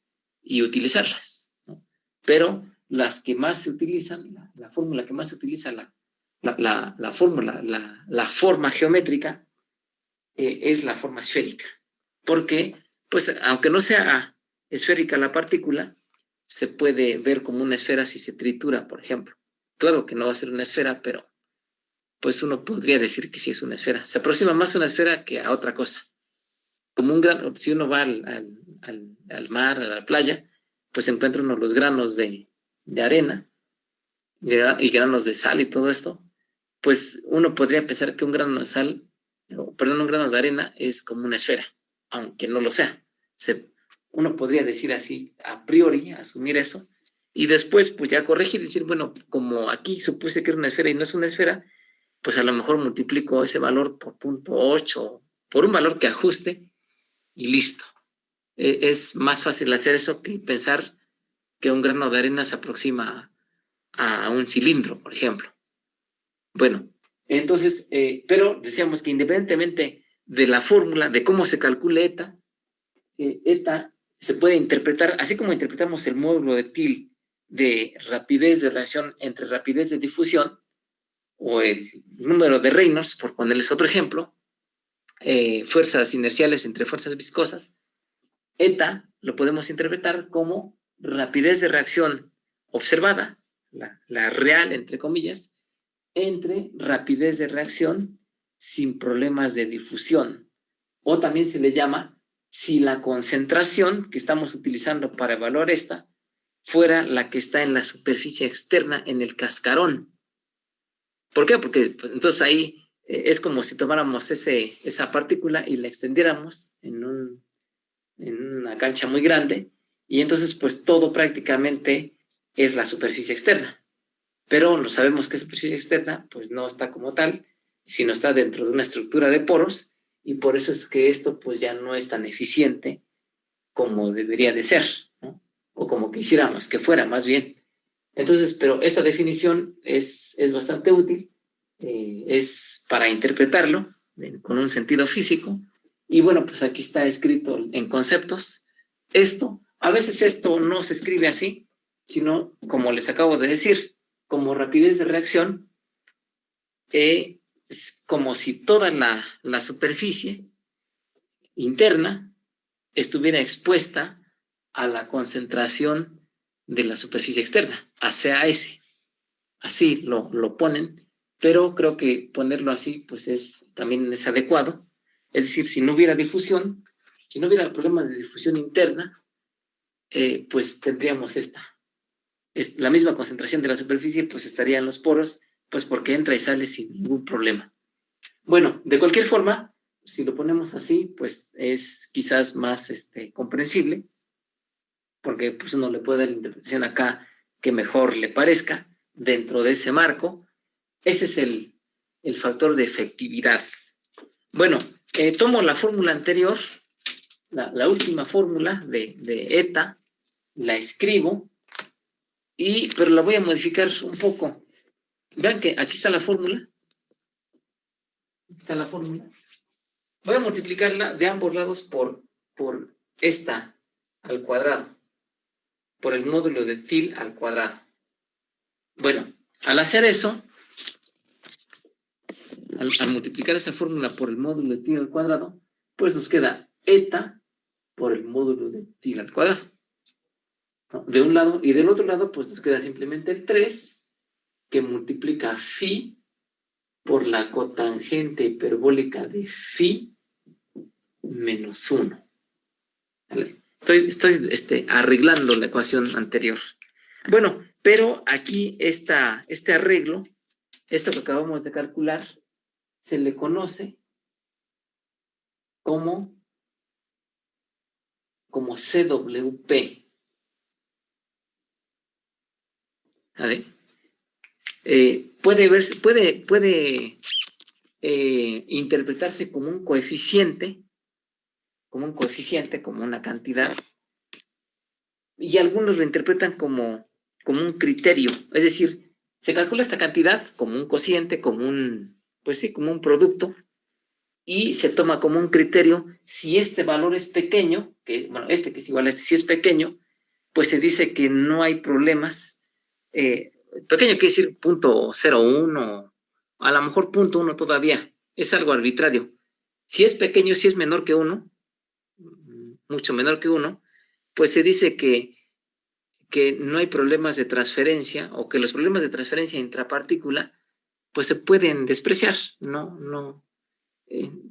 y utilizarlas, ¿no? Pero las que más se utilizan, la fórmula que más se utiliza, la fórmula, la forma geométrica, es la forma esférica. Porque, pues, aunque no sea esférica la partícula, se puede ver como una esfera si se tritura, por ejemplo. Claro que no va a ser una esfera, pero pues uno podría decir que sí es una esfera. Se aproxima más a una esfera que a otra cosa. Como un grano, si uno va al mar, a la playa, pues encuentra uno los granos de arena y granos de sal y todo esto, pues uno podría pensar que un grano de sal, perdón, un grano de arena es como una esfera, aunque no lo sea. Uno podría decir así, a priori, asumir eso, y después pues ya corregir y decir, bueno, como aquí supuse que era una esfera y no es una esfera, pues a lo mejor multiplico ese valor por 0.8, por un valor que ajuste, y listo. Es más fácil hacer eso que pensar que un grano de arena se aproxima a un cilindro, por ejemplo. Bueno, entonces, pero decíamos que independientemente de la fórmula, de cómo se calcula eta, eta se puede interpretar, así como interpretamos el módulo de Thiele de rapidez de reacción entre rapidez de difusión, o el número de Reynolds, por ponerles otro ejemplo, fuerzas inerciales entre fuerzas viscosas, eta lo podemos interpretar como rapidez de reacción observada, la real, entre comillas, entre rapidez de reacción sin problemas de difusión. O también se le llama si la concentración que estamos utilizando para evaluar esta fuera la que está en la superficie externa, en el cascarón. ¿Por qué? Porque pues, entonces ahí es como si tomáramos esa partícula y la extendiéramos en una cancha muy grande, y entonces pues todo prácticamente es la superficie externa. Pero no sabemos que superficie externa pues no está como tal, sino está dentro de una estructura de poros, y por eso es que esto pues ya no es tan eficiente como debería de ser, ¿no? O como quisiéramos que fuera, más bien. Entonces, pero esta definición es bastante útil, es para interpretarlo con un sentido físico, y bueno, pues aquí está escrito en conceptos. A veces esto no se escribe así, sino, como les acabo de decir, como rapidez de reacción, es como si toda la superficie interna estuviera expuesta a la concentración de la superficie externa, a CAS. Así lo ponen, pero creo que ponerlo así pues también es adecuado. Es decir, si no hubiera difusión, si no hubiera problemas de difusión interna, pues tendríamos la misma concentración de la superficie, pues estaría en los poros, pues porque entra y sale sin ningún problema. Bueno, de cualquier forma, si lo ponemos así, pues es quizás más comprensible, porque pues uno le puede dar la interpretación acá que mejor le parezca dentro de ese marco. Ese es el factor de efectividad. Bueno, tomo la fórmula anterior, la última fórmula de eta, la escribo, pero la voy a modificar un poco. Vean que aquí está la fórmula. Aquí está la fórmula. Voy a multiplicarla de ambos lados por esta al cuadrado, por el módulo de Thiele al cuadrado. Bueno, al hacer eso, al multiplicar esa fórmula por el módulo de Thiele al cuadrado, pues nos queda eta por el módulo de Thiele al cuadrado, ¿no? De un lado, y del otro lado, pues nos queda simplemente el 3, que multiplica phi por la cotangente hiperbólica de phi menos 1. ¿Vale? Estoy arreglando la ecuación anterior. Bueno, pero aquí este arreglo, esto que acabamos de calcular, se le conoce como CWP. ¿Vale? Puede interpretarse como un coeficiente, como una cantidad, y algunos lo interpretan como un criterio, es decir, se calcula esta cantidad como un cociente, como un producto, y se toma como un criterio. Si este valor es pequeño, que es igual a este, si es pequeño, pues se dice que no hay problemas. Pequeño quiere decir 0.01, a lo mejor 0.1 todavía, es algo arbitrario. Si es pequeño, si es menor que 1, mucho menor que 1, pues se dice que no hay problemas de transferencia, o que los problemas de transferencia intrapartícula pues se pueden despreciar,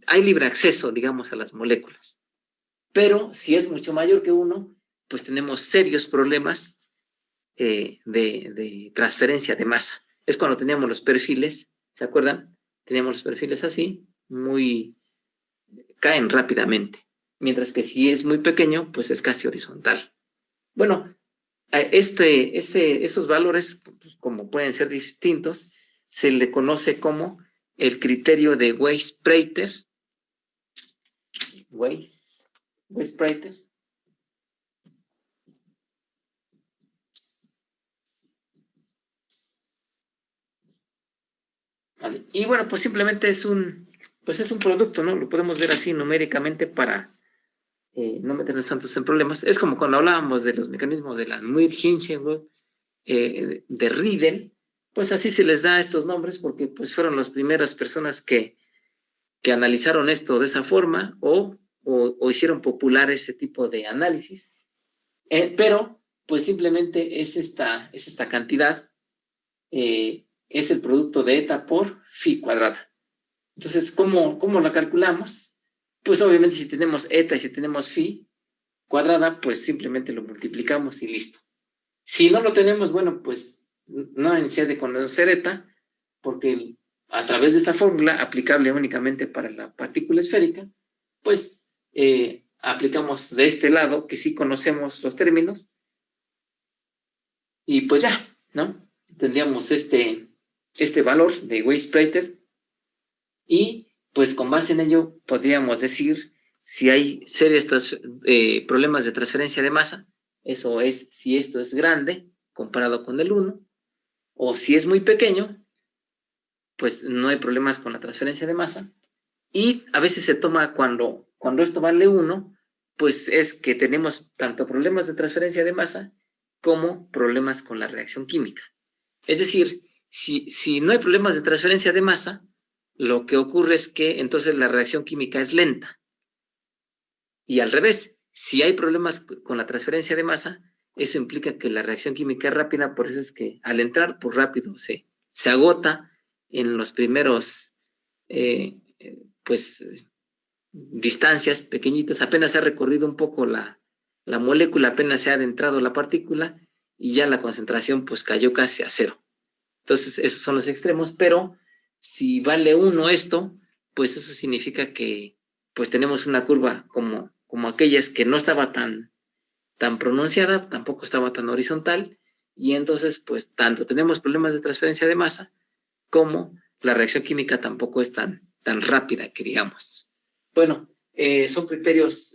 hay libre acceso, digamos, a las moléculas. Pero si es mucho mayor que 1, pues tenemos serios problemas de transferencia de masa. Es cuando teníamos los perfiles, ¿se acuerdan? Teníamos los perfiles así, caen rápidamente. Mientras que si es muy pequeño, pues es casi horizontal. Bueno, esos valores, pues, como pueden ser distintos, se le conoce como el criterio de Weiss-Prater. Weiss-Prater. Vale. Y bueno, pues simplemente es un producto, ¿no? Lo podemos ver así numéricamente para no meternos tantos en problemas. Es como cuando hablábamos de los mecanismos de la Muir-Hinshelwood, de Riedel, pues así se les da estos nombres porque pues fueron las primeras personas que analizaron esto de esa forma o hicieron popular ese tipo de análisis. Pero pues simplemente es esta cantidad, es el producto de eta por phi cuadrada. Entonces, ¿cómo la calculamos? Pues obviamente si tenemos eta y si tenemos phi cuadrada, pues simplemente lo multiplicamos y listo. Si no lo tenemos, bueno, pues no hay necesidad de conocer eta, porque a través de esta fórmula, aplicable únicamente para la partícula esférica, pues aplicamos de este lado, que sí conocemos los términos, y pues ya, ¿no? Tendríamos este valor de Weiss-Prater, y pues con base en ello podríamos decir si hay serios problemas de transferencia de masa, eso es si esto es grande comparado con el 1, o si es muy pequeño, pues no hay problemas con la transferencia de masa. Y a veces se toma cuando esto vale 1, pues es que tenemos tanto problemas de transferencia de masa como problemas con la reacción química. Es decir, si no hay problemas de transferencia de masa, lo que ocurre es que entonces la reacción química es lenta. Y al revés, si hay problemas con la transferencia de masa, eso implica que la reacción química es rápida, por eso es que al entrar, pues rápido se agota en los primeros, distancias pequeñitas, apenas se ha recorrido un poco la molécula, apenas se ha adentrado la partícula y ya la concentración pues cayó casi a 0. Entonces, esos son los extremos, pero si vale 1 esto, pues eso significa que pues tenemos una curva como aquellas que no estaba tan pronunciada, tampoco estaba tan horizontal, y entonces pues tanto tenemos problemas de transferencia de masa como la reacción química tampoco es tan rápida que digamos. Bueno, son criterios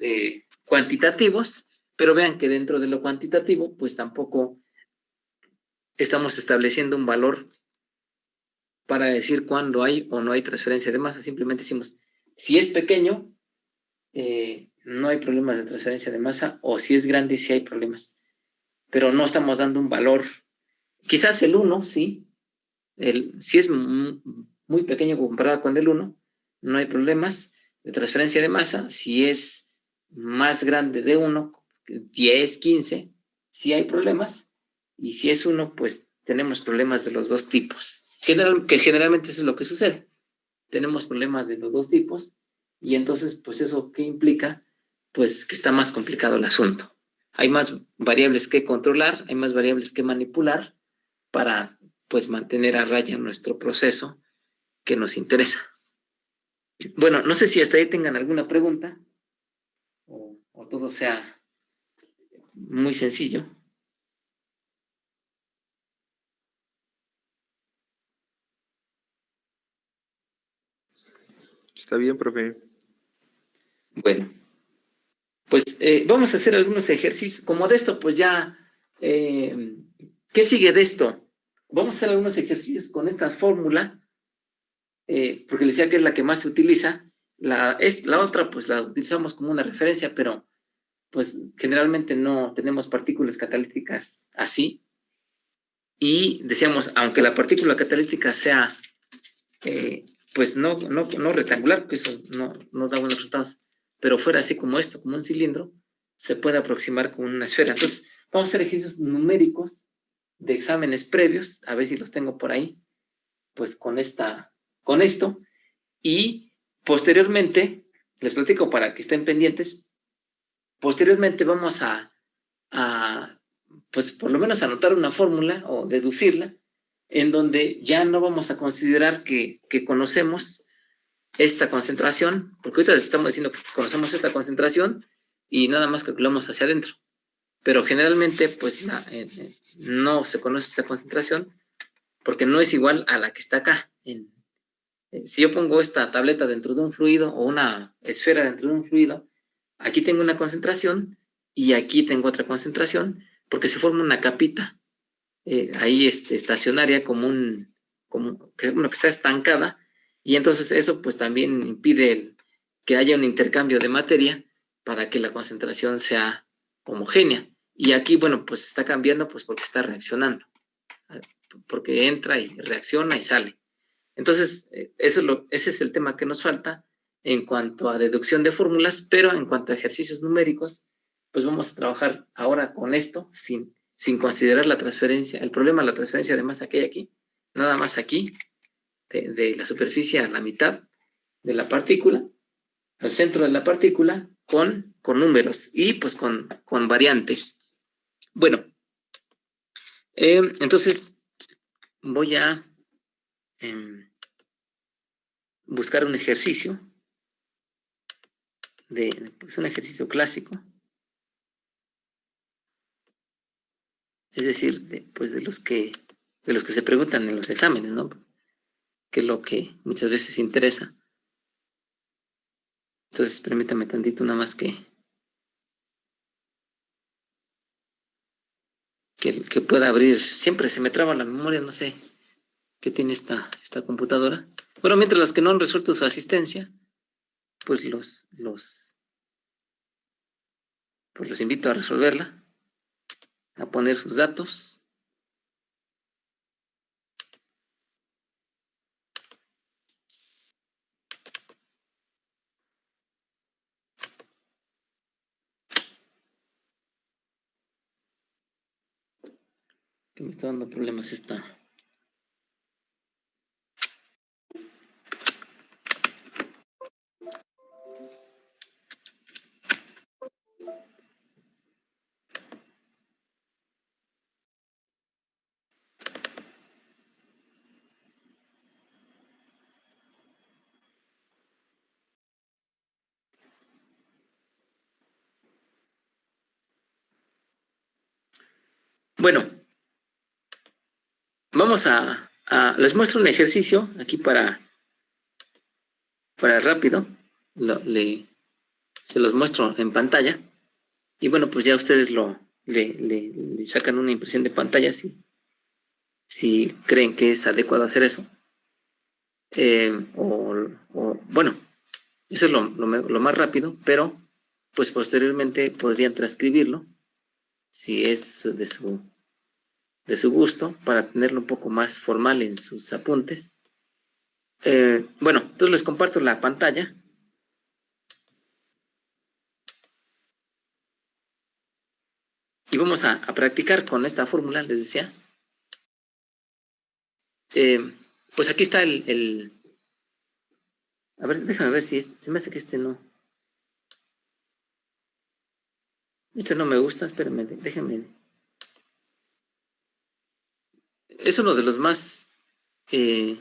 cuantitativos, pero vean que dentro de lo cuantitativo pues tampoco estamos estableciendo un valor para decir cuándo hay o no hay transferencia de masa. Simplemente decimos, si es pequeño, no hay problemas de transferencia de masa, o si es grande, sí hay problemas. Pero no estamos dando un valor. Quizás el 1, sí. Si es muy pequeño comparado con el 1, no hay problemas de transferencia de masa. Si es más grande de 1, 10, 15, sí hay problemas. Y si es 1, pues tenemos problemas de los dos tipos. Que generalmente eso es lo que sucede. Tenemos problemas de los dos tipos, y entonces, pues eso, ¿qué implica? Pues que está más complicado el asunto. Hay más variables que controlar, hay más variables que manipular para, pues, mantener a raya nuestro proceso que nos interesa. Bueno, no sé si hasta ahí tengan alguna pregunta o todo sea muy sencillo. Está bien, profe. Bueno, pues vamos a hacer algunos ejercicios. Como de esto, pues ya, ¿qué sigue de esto? Vamos a hacer algunos ejercicios con esta fórmula, porque les decía que es la que más se utiliza. La otra, pues la utilizamos como una referencia, pero pues generalmente no tenemos partículas catalíticas así. Y decíamos, aunque la partícula catalítica sea, pues no rectangular, porque eso no da buenos resultados, pero fuera así como esto, como un cilindro, se puede aproximar con una esfera. Entonces, vamos a hacer ejercicios numéricos de exámenes previos, a ver si los tengo por ahí, pues con esto, y posteriormente, les platico para que estén pendientes, posteriormente vamos a pues por lo menos anotar una fórmula o deducirla, en donde ya no vamos a considerar que conocemos esta concentración, porque ahorita estamos diciendo que conocemos esta concentración y nada más calculamos hacia adentro, pero generalmente pues no se conoce esta concentración porque no es igual a la que está acá. Si yo pongo esta tableta dentro de un fluido o una esfera dentro de un fluido, aquí tengo una concentración y aquí tengo otra concentración porque se forma una capita ahí estacionaria que está estancada, y entonces eso pues también impide que haya un intercambio de materia para que la concentración sea homogénea. Y aquí, bueno, pues está cambiando pues porque está reaccionando, porque entra y reacciona y sale. Entonces, ese es el tema que nos falta en cuanto a deducción de fórmulas, pero en cuanto a ejercicios numéricos, pues vamos a trabajar ahora con esto, sin considerar la transferencia, el problema de la transferencia de masa que hay aquí, nada más aquí, de la superficie a la mitad de la partícula, al centro de la partícula, con números y pues con variantes. Bueno, entonces voy a buscar un ejercicio, pues un ejercicio clásico, es decir, pues de los que se preguntan en los exámenes, ¿no? Que es lo que muchas veces interesa. Entonces, permítame tantito nada más que pueda abrir. Siempre se me traba la memoria, no sé qué tiene esta computadora. Bueno, mientras los que no han resuelto su asistencia, pues los invito a resolverla, a poner sus datos. Que me está dando problemas esta. Bueno, vamos les muestro un ejercicio aquí para rápido. Se los muestro en pantalla. Y bueno, pues ya ustedes le sacan una impresión de pantalla si creen que es adecuado hacer eso. Bueno, eso es lo más rápido, pero pues posteriormente podrían transcribirlo si es de su gusto, para tenerlo un poco más formal en sus apuntes. Bueno, entonces les comparto la pantalla. Y vamos a practicar con esta fórmula, les decía. Pues aquí está a ver, déjame ver si se me hace que no. Este no me gusta, espérenme, déjenme. Es uno de los más, de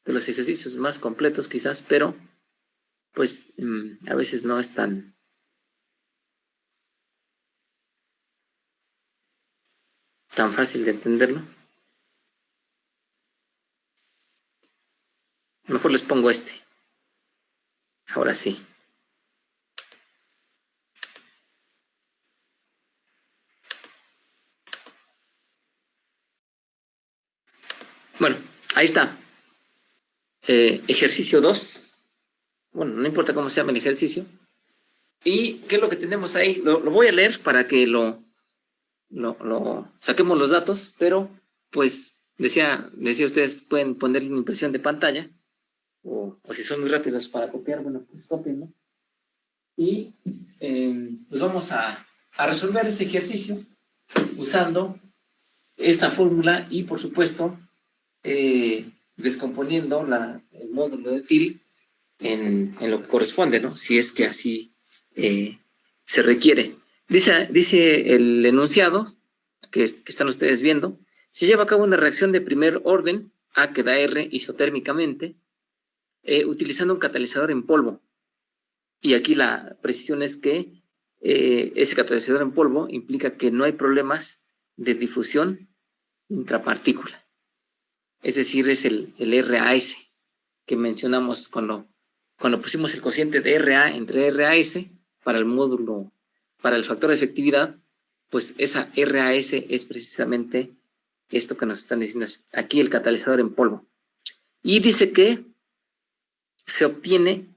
los ejercicios más completos quizás, pero pues a veces no es tan fácil de entenderlo. Mejor les pongo este. Ahora sí. Bueno, ahí está. Ejercicio 2. Bueno, no importa cómo se llama el ejercicio. ¿Y qué es lo que tenemos ahí? Lo voy a leer para que lo saquemos los datos, pero pues decía ustedes pueden ponerle una impresión de pantalla o si son muy rápidos para copiar, bueno, pues cópienlo. Y pues vamos a resolver este ejercicio usando esta fórmula y por supuesto descomponiendo el módulo de TIL en lo que corresponde, ¿no? Si es que así se requiere. Dice el enunciado que están ustedes viendo, se lleva a cabo una reacción de primer orden, A que da R isotérmicamente, utilizando un catalizador en polvo. Y aquí la precisión es que ese catalizador en polvo implica que no hay problemas de difusión intrapartícula. Es decir, es el RAS que mencionamos cuando pusimos el cociente de RA entre RAS para el módulo, para el factor de efectividad, pues esa RAS es precisamente esto que nos están diciendo aquí, el catalizador en polvo. Y dice que se obtienen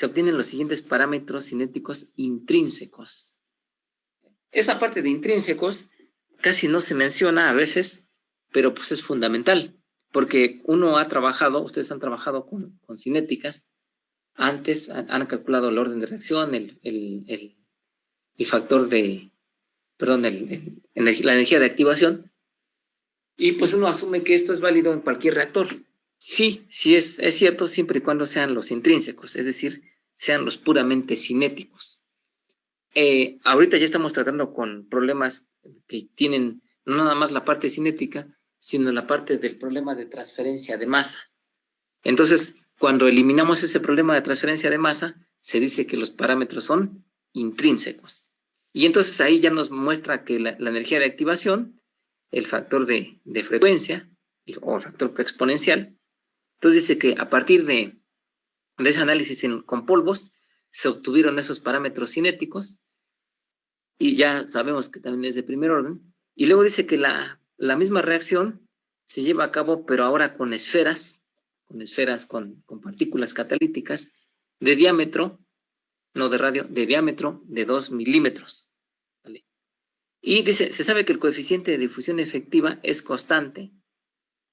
los siguientes parámetros cinéticos intrínsecos. Esa parte de intrínsecos casi no se menciona a veces, pero pues es fundamental, porque ustedes han trabajado con cinéticas, antes han calculado el orden de reacción, el factor de, perdón, la energía de activación, y pues uno asume que esto es válido en cualquier reactor. Sí, es cierto, siempre y cuando sean los intrínsecos, es decir, sean los puramente cinéticos. Ahorita ya estamos tratando con problemas que tienen no nada más la parte cinética, sino la parte del problema de transferencia de masa. Entonces, cuando eliminamos ese problema de transferencia de masa, se dice que los parámetros son intrínsecos. Y entonces ahí ya nos muestra que la energía de activación, el factor de frecuencia o factor exponencial, entonces dice que a partir de ese análisis con polvos se obtuvieron esos parámetros cinéticos y ya sabemos que también es de primer orden. Y luego dice que la misma reacción se lleva a cabo, pero ahora con esferas, con partículas catalíticas de diámetro, no de radio, de diámetro de 2 milímetros. ¿Vale? Y dice, se sabe que el coeficiente de difusión efectiva es constante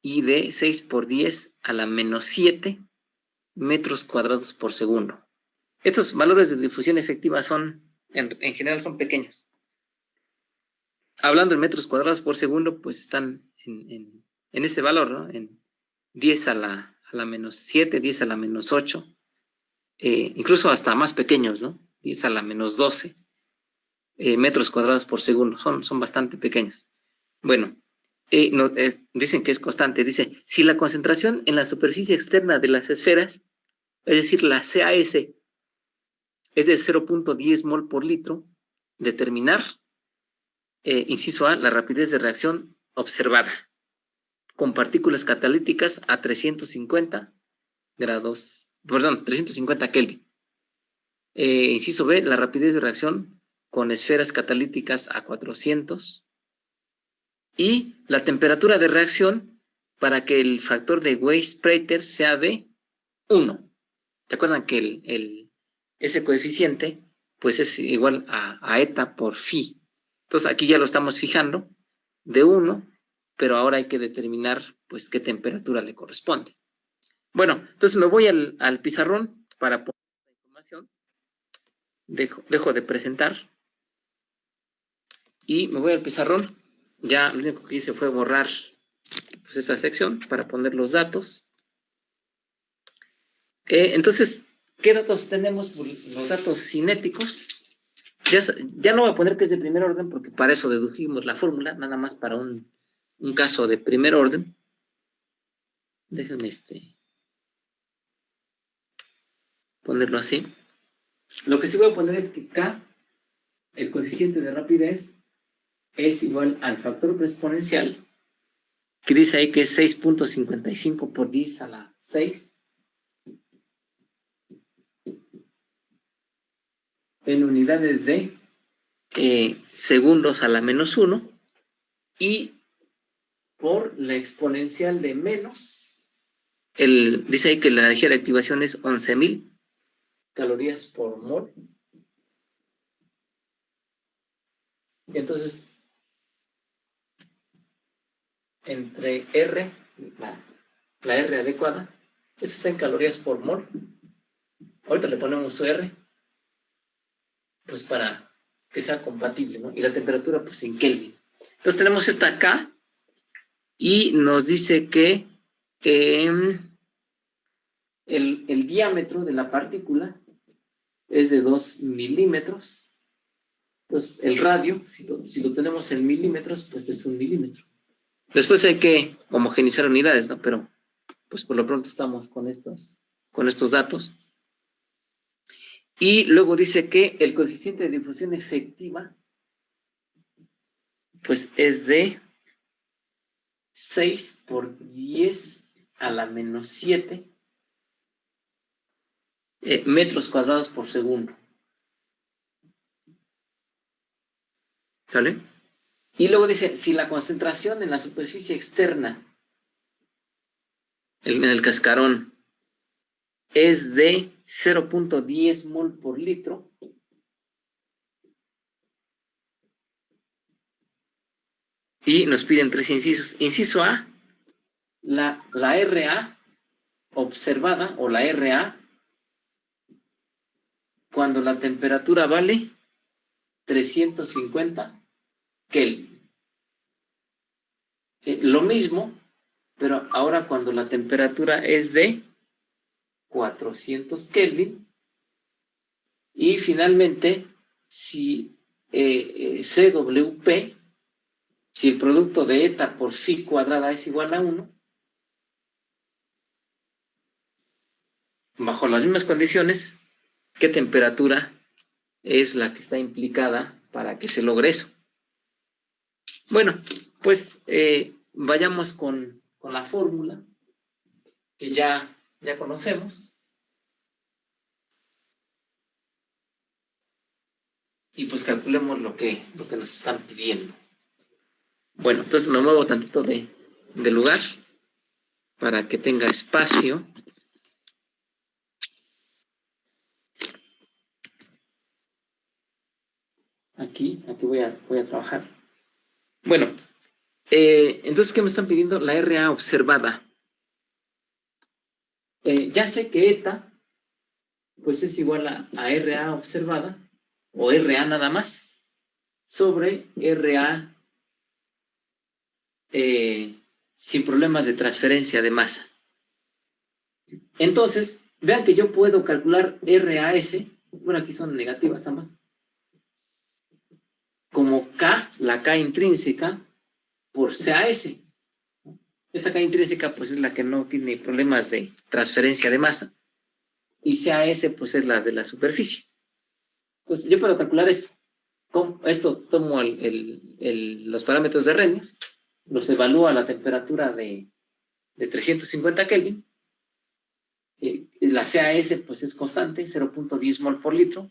y de 6 por 10 a la menos 7 metros cuadrados por segundo. Estos valores de difusión efectiva en general son pequeños. Hablando en metros cuadrados por segundo, pues están en este valor, ¿no? En 10 a la menos 7, 10 a la menos 8, incluso hasta más pequeños, ¿no? 10 a la menos 12 metros cuadrados por segundo, son bastante pequeños. Bueno, dicen que es constante, dice, si la concentración en la superficie externa de las esferas, es decir, la CAS, es de 0.10 mol por litro, determinar, inciso A, la rapidez de reacción observada con partículas catalíticas a 350 Kelvin. Inciso B, la rapidez de reacción con esferas catalíticas a 400 y la temperatura de reacción para que el factor de Weis-Prater sea de 1. ¿Te acuerdan que ese coeficiente pues es igual a eta por phi? Entonces aquí ya lo estamos fijando de 1, pero ahora hay que determinar pues qué temperatura le corresponde. Bueno, entonces me voy al pizarrón para poner la información. Dejo de presentar y me voy al pizarrón. Ya lo único que hice fue borrar pues esta sección para poner los datos. Entonces, ¿qué datos tenemos? Los datos cinéticos. Ya no voy a poner que es de primer orden porque para eso dedujimos la fórmula, nada más para un caso de primer orden. Déjenme ponerlo así. Lo que sí voy a poner es que K, el coeficiente de rapidez, es igual al factor exponencial, que dice ahí que es 6.55 por 10 a la 6 en unidades de segundos a la menos 1 y por la exponencial de menos, dice ahí que la energía de activación es 11.000 calorías por mol. Entonces, entre R, la R adecuada, eso está en calorías por mol. Ahorita le ponemos su R, pues para que sea compatible, ¿no? Y la temperatura, pues en Kelvin. Entonces tenemos esta acá y nos dice que el diámetro de la partícula es de 2 milímetros. Entonces el radio, si lo tenemos en milímetros, pues es 1 milímetro. Después hay que homogenizar unidades, ¿no? Pero pues por lo pronto estamos con estos datos. Y luego dice que el coeficiente de difusión efectiva pues es de 6 por 10 a la menos 7 metros cuadrados por segundo. ¿Sale? Y luego dice, si la concentración en la superficie externa, en el cascarón, es de 0.10 mol por litro, y nos piden 3 incisos. Inciso A, la RA observada, o la RA, cuando la temperatura vale 350 Kelvin. Lo mismo, pero ahora cuando la temperatura es de 400 Kelvin. Y finalmente, si CWP, si el producto de eta por phi cuadrada es igual a 1, bajo las mismas condiciones, ¿qué temperatura es la que está implicada para que se logre eso? Bueno, pues vayamos con la fórmula que ya conocemos. Y pues calculemos lo que nos están pidiendo. Bueno, entonces me muevo tantito de lugar para que tenga espacio. Aquí voy a trabajar. Bueno, entonces, ¿qué me están pidiendo? La RA observada. Ya sé que eta, pues es igual a RA observada, o RA nada más, sobre RA sin problemas de transferencia de masa. Entonces, vean que yo puedo calcular RAS, bueno, aquí son negativas ambas, como K, la K intrínseca, por CAS. Esta K intrínseca, pues es la que no tiene problemas de transferencia de masa, y CAS, pues es la de la superficie. Pues yo puedo calcular esto. Con esto tomo los parámetros de Arrhenius, los evalúo a la temperatura de 350 Kelvin. La CAS pues es constante, 0.10 mol por litro,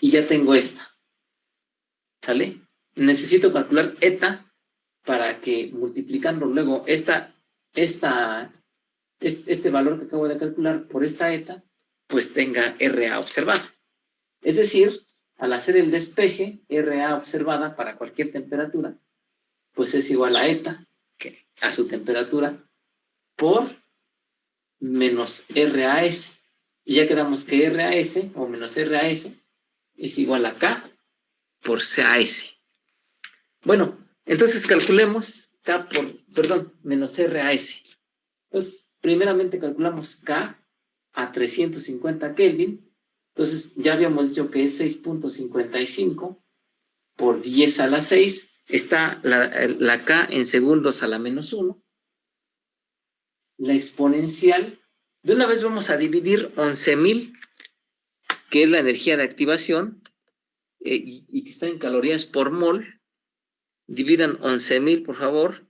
y ya tengo esta. ¿Sale? Necesito calcular eta para que multiplicando luego este valor que acabo de calcular por esta eta, pues tenga RA observada. Es decir, al hacer el despeje, RA observada para cualquier temperatura, pues es igual a eta, que a su temperatura, por menos RAS. Y ya quedamos que RAS, o menos RAS, es igual a K por CAS. Bueno, entonces calculemos K menos RAS. Entonces, primeramente calculamos K a 350 Kelvin. Entonces, ya habíamos dicho que es 6.55 por 10 a la 6. Está la K en segundos a la menos 1. La exponencial, de una vez vamos a dividir 11.000 que es la energía de activación, y que está en calorías por mol. Dividan 11,000, por favor,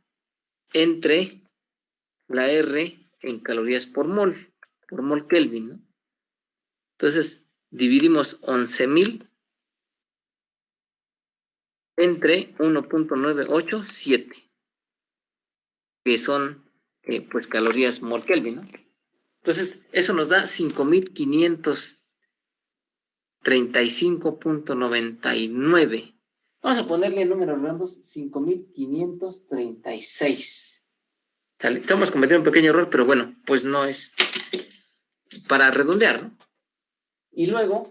entre la R en calorías por mol Kelvin, ¿no? Entonces, dividimos 11,000 entre 1.987, que son, pues, calorías mol Kelvin, ¿no? Entonces, eso nos da 5,535.99. Vamos a ponerle números redondos, 5,536. ¿Sale? Estamos cometiendo un pequeño error, pero bueno, pues no es para redondear, ¿no? Y luego,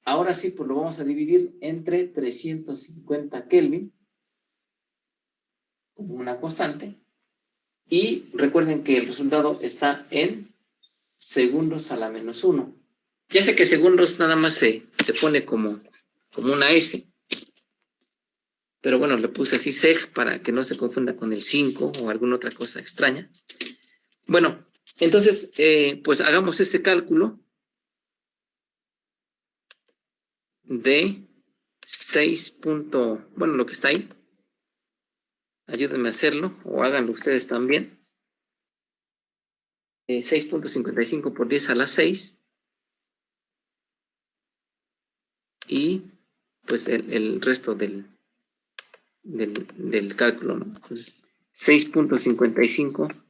ahora sí, pues lo vamos a dividir entre 350 Kelvin, como una constante, y recuerden que el resultado está en segundos a la menos 1. Ya sé que segundos nada más se pone como una S, pero bueno, le puse así seg para que no se confunda con el 5 o alguna otra cosa extraña. Bueno, entonces, pues hagamos este cálculo de 6. Bueno, lo que está ahí. Ayúdenme a hacerlo, o háganlo ustedes también. 6.55 por 10 a la 6. Y pues el resto del cálculo, ¿no? Entonces, 6.55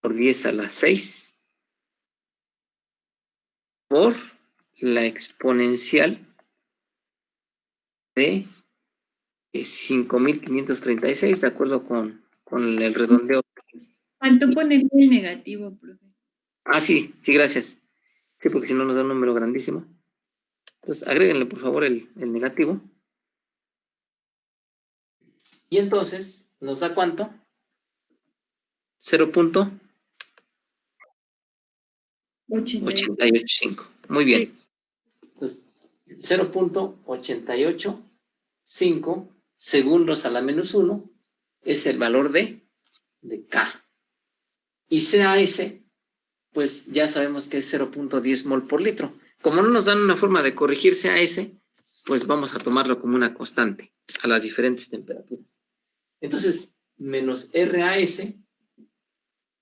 por 10 a la 6 por la exponencial de 5,536, de acuerdo con el redondeo. Faltó ponerle el negativo, profe. Ah, sí, gracias. Sí, porque si no nos da un número grandísimo. Entonces, agréguenle, por favor, el negativo. Y entonces, ¿nos da cuánto? 0.885. Muy bien. Entonces, 0.885 segundos a la menos 1 es el valor de K. Y CAS, pues ya sabemos que es 0.10 mol por litro. Como no nos dan una forma de corregir CAS, pues vamos a tomarlo como una constante a las diferentes temperaturas. Entonces, menos RAS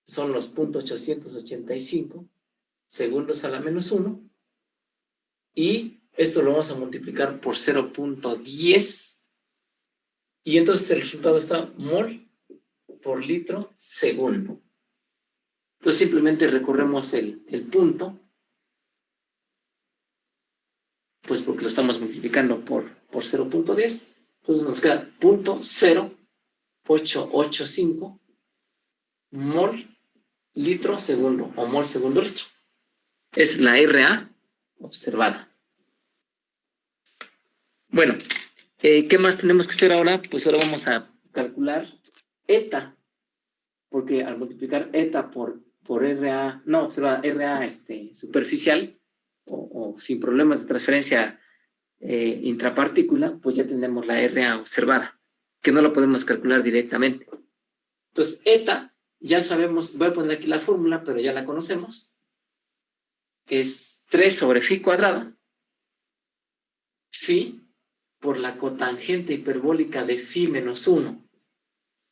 son los 0.885 segundos a la menos 1, y esto lo vamos a multiplicar por 0.10, y entonces el resultado está mol por litro segundo. Entonces simplemente recorremos el punto, pues porque lo estamos multiplicando por 0.10, entonces nos queda 0.0885 mol litro segundo, o mol segundo litro. Es la RA observada. Bueno, ¿qué más tenemos que hacer ahora? Pues ahora vamos a calcular eta, porque al multiplicar eta por RA, no, será RA superficial, o sin problemas de transferencia intrapartícula, pues ya tenemos la RA observada, que no lo podemos calcular directamente. Entonces, eta, ya sabemos, voy a poner aquí la fórmula, pero ya la conocemos, es 3 sobre phi cuadrada, phi por la cotangente hiperbólica de phi menos 1.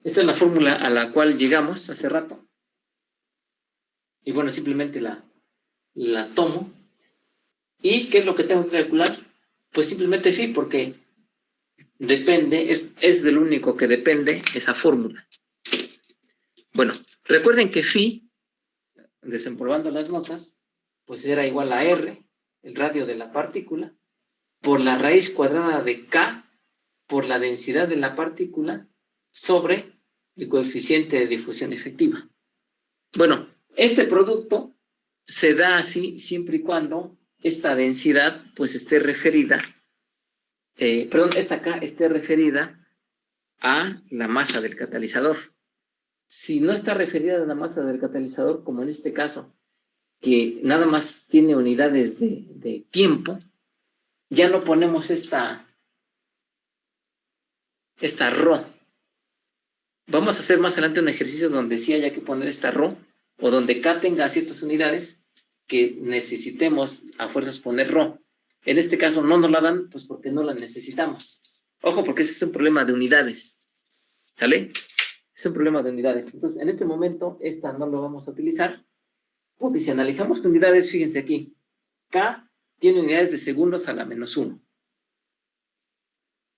Esta es la fórmula a la cual llegamos hace rato. Y bueno, simplemente la tomo. ¿Y qué es lo que tengo que calcular? Pues simplemente phi, porque depende, es del único que depende esa fórmula. Bueno, recuerden que phi, desempolvando las notas, pues era igual a R, el radio de la partícula, por la raíz cuadrada de K, por la densidad de la partícula, sobre el coeficiente de difusión efectiva. Bueno, este producto se da así siempre y cuando esta densidad pues esté referida, esta K esté referida a la masa del catalizador. Si no está referida a la masa del catalizador, como en este caso, que nada más tiene unidades de tiempo, ya no ponemos esta ρ. Vamos a hacer más adelante un ejercicio donde sí haya que poner esta ρ, o donde K tenga ciertas unidades que necesitemos a fuerzas poner ρ. En este caso no nos la dan, pues porque no la necesitamos. Ojo, porque ese es un problema de unidades. ¿Sale? Es un problema de unidades. Entonces, en este momento, esta no lo vamos a utilizar, porque si analizamos con unidades, fíjense aquí, K tiene unidades de segundos a la menos 1.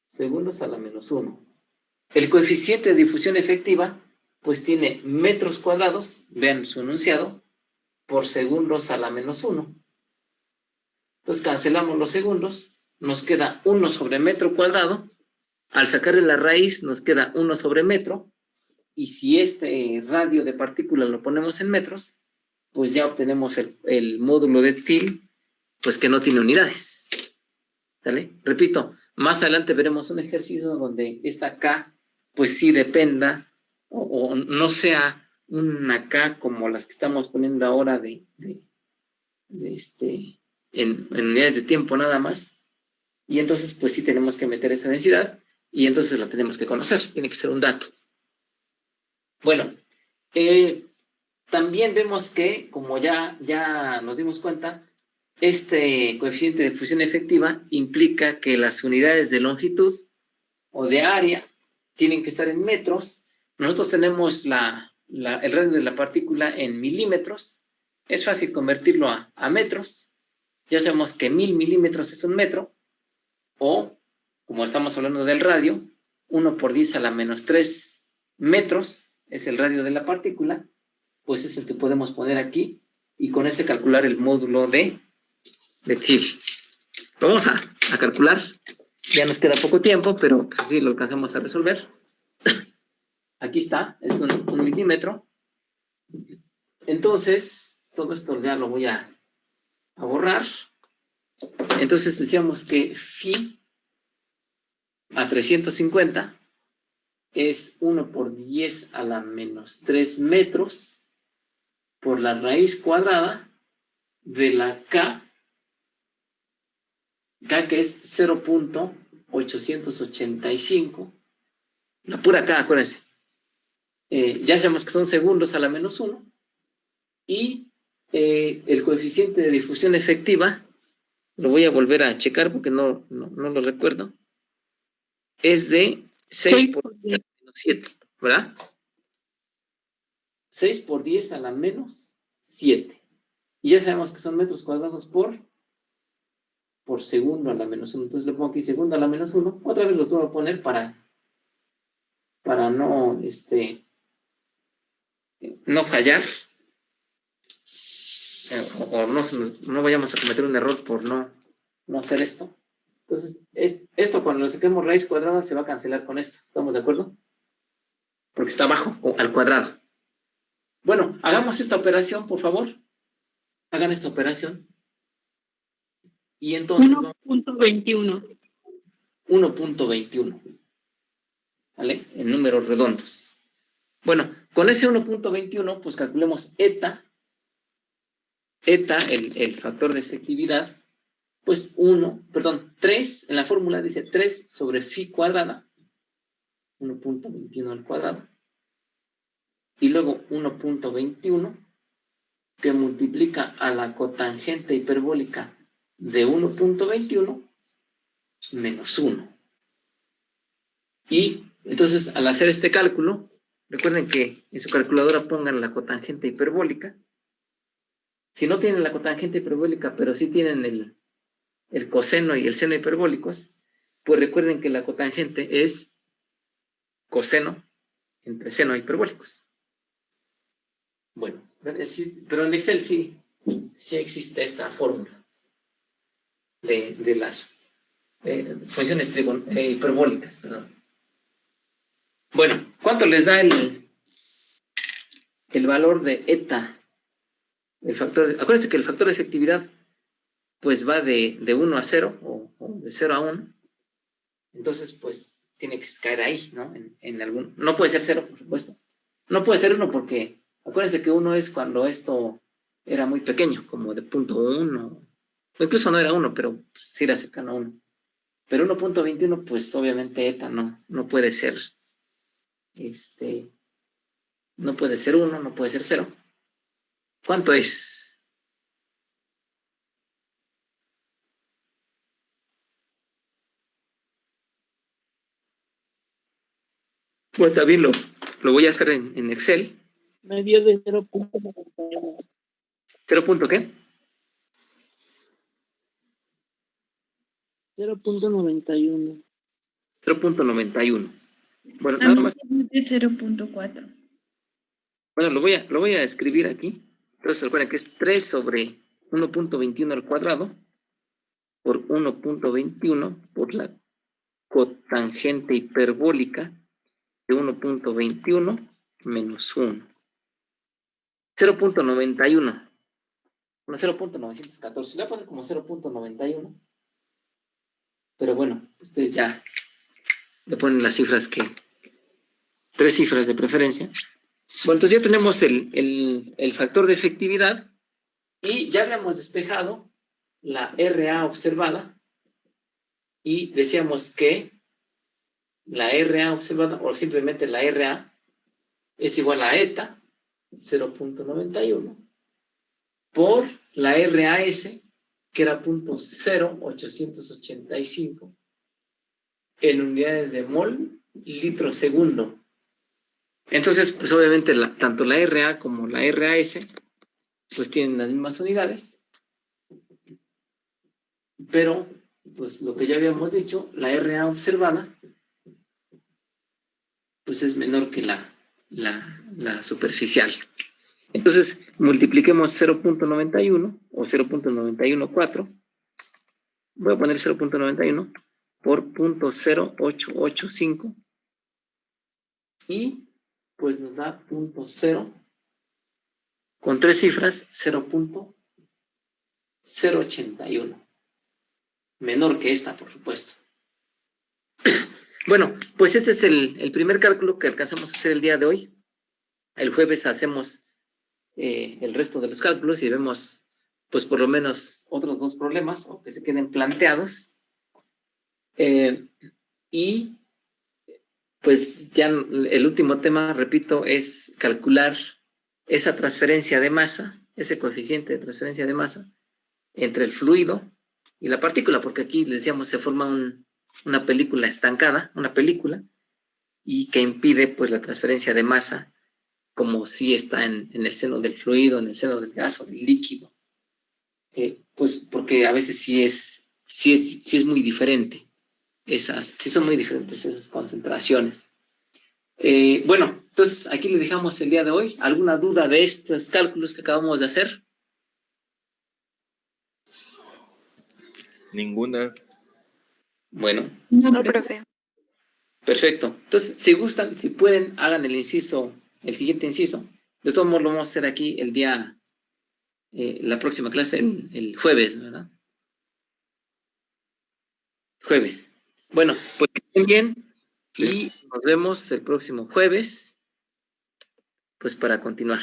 Segundos a la menos 1. El coeficiente de difusión efectiva, pues tiene metros cuadrados, vean su enunciado, por segundos a la menos 1. Entonces cancelamos los segundos, nos queda 1 sobre metro cuadrado, al sacarle la raíz nos queda 1 sobre metro, y si este radio de partícula lo ponemos en metros, pues ya obtenemos el módulo de TIL, pues que no tiene unidades. ¿Sale? Repito, más adelante veremos un ejercicio donde esta K, pues sí dependa, o no sea una K como las que estamos poniendo ahora en unidades de tiempo nada más, y entonces pues sí tenemos que meter esa densidad, y entonces la tenemos que conocer, tiene que ser un dato. Bueno, también vemos que, como ya nos dimos cuenta, este coeficiente de difusión efectiva implica que las unidades de longitud o de área tienen que estar en metros. Nosotros tenemos el radio de la partícula en milímetros. Es fácil convertirlo a metros. Ya sabemos que 1000 milímetros es un metro, o, como estamos hablando del radio, 1 por 10 a la menos 3 metros es el radio de la partícula, pues es el que podemos poner aquí, y con ese calcular el módulo de TIL. Lo vamos a calcular. Ya nos queda poco tiempo, pero pues, sí lo alcanzamos a resolver. Aquí está, es un milímetro. Entonces, todo esto ya lo voy a borrar. Entonces decíamos que phi a 350 es 1 por 10 a la menos 3 metros por la raíz cuadrada de la K que es 0.885. La pura K, acuérdense. Ya sabemos que son segundos a la menos 1. Y el coeficiente de difusión efectiva, lo voy a volver a checar porque no lo recuerdo, es de 6 por 10 a la menos 7, ¿verdad? 6 por 10 a la menos 7. Y ya sabemos que son metros cuadrados por segundo a la menos 1. Entonces le pongo aquí segundo a la menos 1. Otra vez lo voy a poner para no, no fallar. O no vayamos a cometer un error por no hacer esto. Entonces, esto cuando le saquemos raíz cuadrada se va a cancelar con esto. ¿Estamos de acuerdo? Porque está abajo o al cuadrado. Bueno, hagamos esta operación, por favor. Hagan esta operación. Y entonces 1.21. 1.21. ¿Vale? En números redondos. Bueno, con ese 1.21, pues calculemos eta, el factor de efectividad, pues 3, en la fórmula dice 3 sobre phi cuadrada, 1.21 al cuadrado, y luego 1.21, que multiplica a la cotangente hiperbólica de 1.21 menos 1. Y entonces, al hacer este cálculo, recuerden que en su calculadora pongan la cotangente hiperbólica. Si no tienen la cotangente hiperbólica, pero sí tienen el coseno y el seno hiperbólicos, pues recuerden que la cotangente es coseno entre seno hiperbólicos. Bueno, pero en Excel sí existe esta fórmula de las funciones hiperbólicas, perdón. Bueno, ¿cuánto les da el valor de eta? Acuérdense que el factor de efectividad pues va de 1 a 0 o de 0 a 1. Entonces, pues tiene que caer ahí, ¿no? En algún. No puede ser 0, por supuesto. No puede ser 1 porque acuérdense que 1 es cuando esto era muy pequeño, como de 0.1. O incluso no era 1, pero pues, sí era cercano a 1. Pero 1.21, pues obviamente eta no puede ser. No puede ser 1, no puede ser 0. ¿Cuánto es? Pues también lo voy a hacer en Excel. Me dio de 0.91. ¿0 punto qué? 0.91. 0.91. Bueno, A nada mí más. me dice 0.4. Bueno, lo voy a escribir aquí. Entonces recuerden que es 3 sobre 1.21 al cuadrado por 1.21 por la cotangente hiperbólica de 1.21 menos 1. 0.91. Bueno, 0.914. Le voy a poner como 0.91. Pero bueno, ustedes ya le ponen las cifras que... 3 cifras de preferencia. Bueno, entonces ya tenemos el factor de efectividad y ya habíamos despejado la RA observada y decíamos que la RA observada, o simplemente la RA, es igual a eta, 0.91, por la RAS, que era 0.0885, en unidades de mol litro segundo. Entonces, pues obviamente tanto la RA como la RAS pues tienen las mismas unidades, pero pues lo que ya habíamos dicho, la RA observada pues es menor que la superficial. Entonces, multipliquemos 0.91 o 0.914, voy a poner 0.91 por 0.0885 y pues nos da 0.0 con 3 cifras, 0.081. Menor que esta, por supuesto. Bueno, pues este es el primer cálculo que alcanzamos a hacer el día de hoy. El jueves hacemos el resto de los cálculos y vemos, pues por lo menos otros 2 problemas o que se queden planteados. Y pues ya el último tema, repito, es calcular esa transferencia de masa, ese coeficiente de transferencia de masa entre el fluido y la partícula, porque aquí les decíamos se forma una película estancada, una película, y que impide pues la transferencia de masa como si está en el seno del fluido, en el seno del gas o del líquido. Pues porque a veces sí es muy diferente, sí son muy diferentes esas concentraciones. Bueno, entonces aquí les dejamos el día de hoy. ¿Alguna duda de estos cálculos que acabamos de hacer? Ninguna. Bueno. No, profe. Perfecto. Entonces, si gustan, si pueden, hagan el siguiente inciso. De todos modos, lo vamos a hacer aquí el día, la próxima clase, el jueves, ¿verdad? Jueves. Bueno, pues que estén bien y nos vemos el próximo jueves, pues para continuar.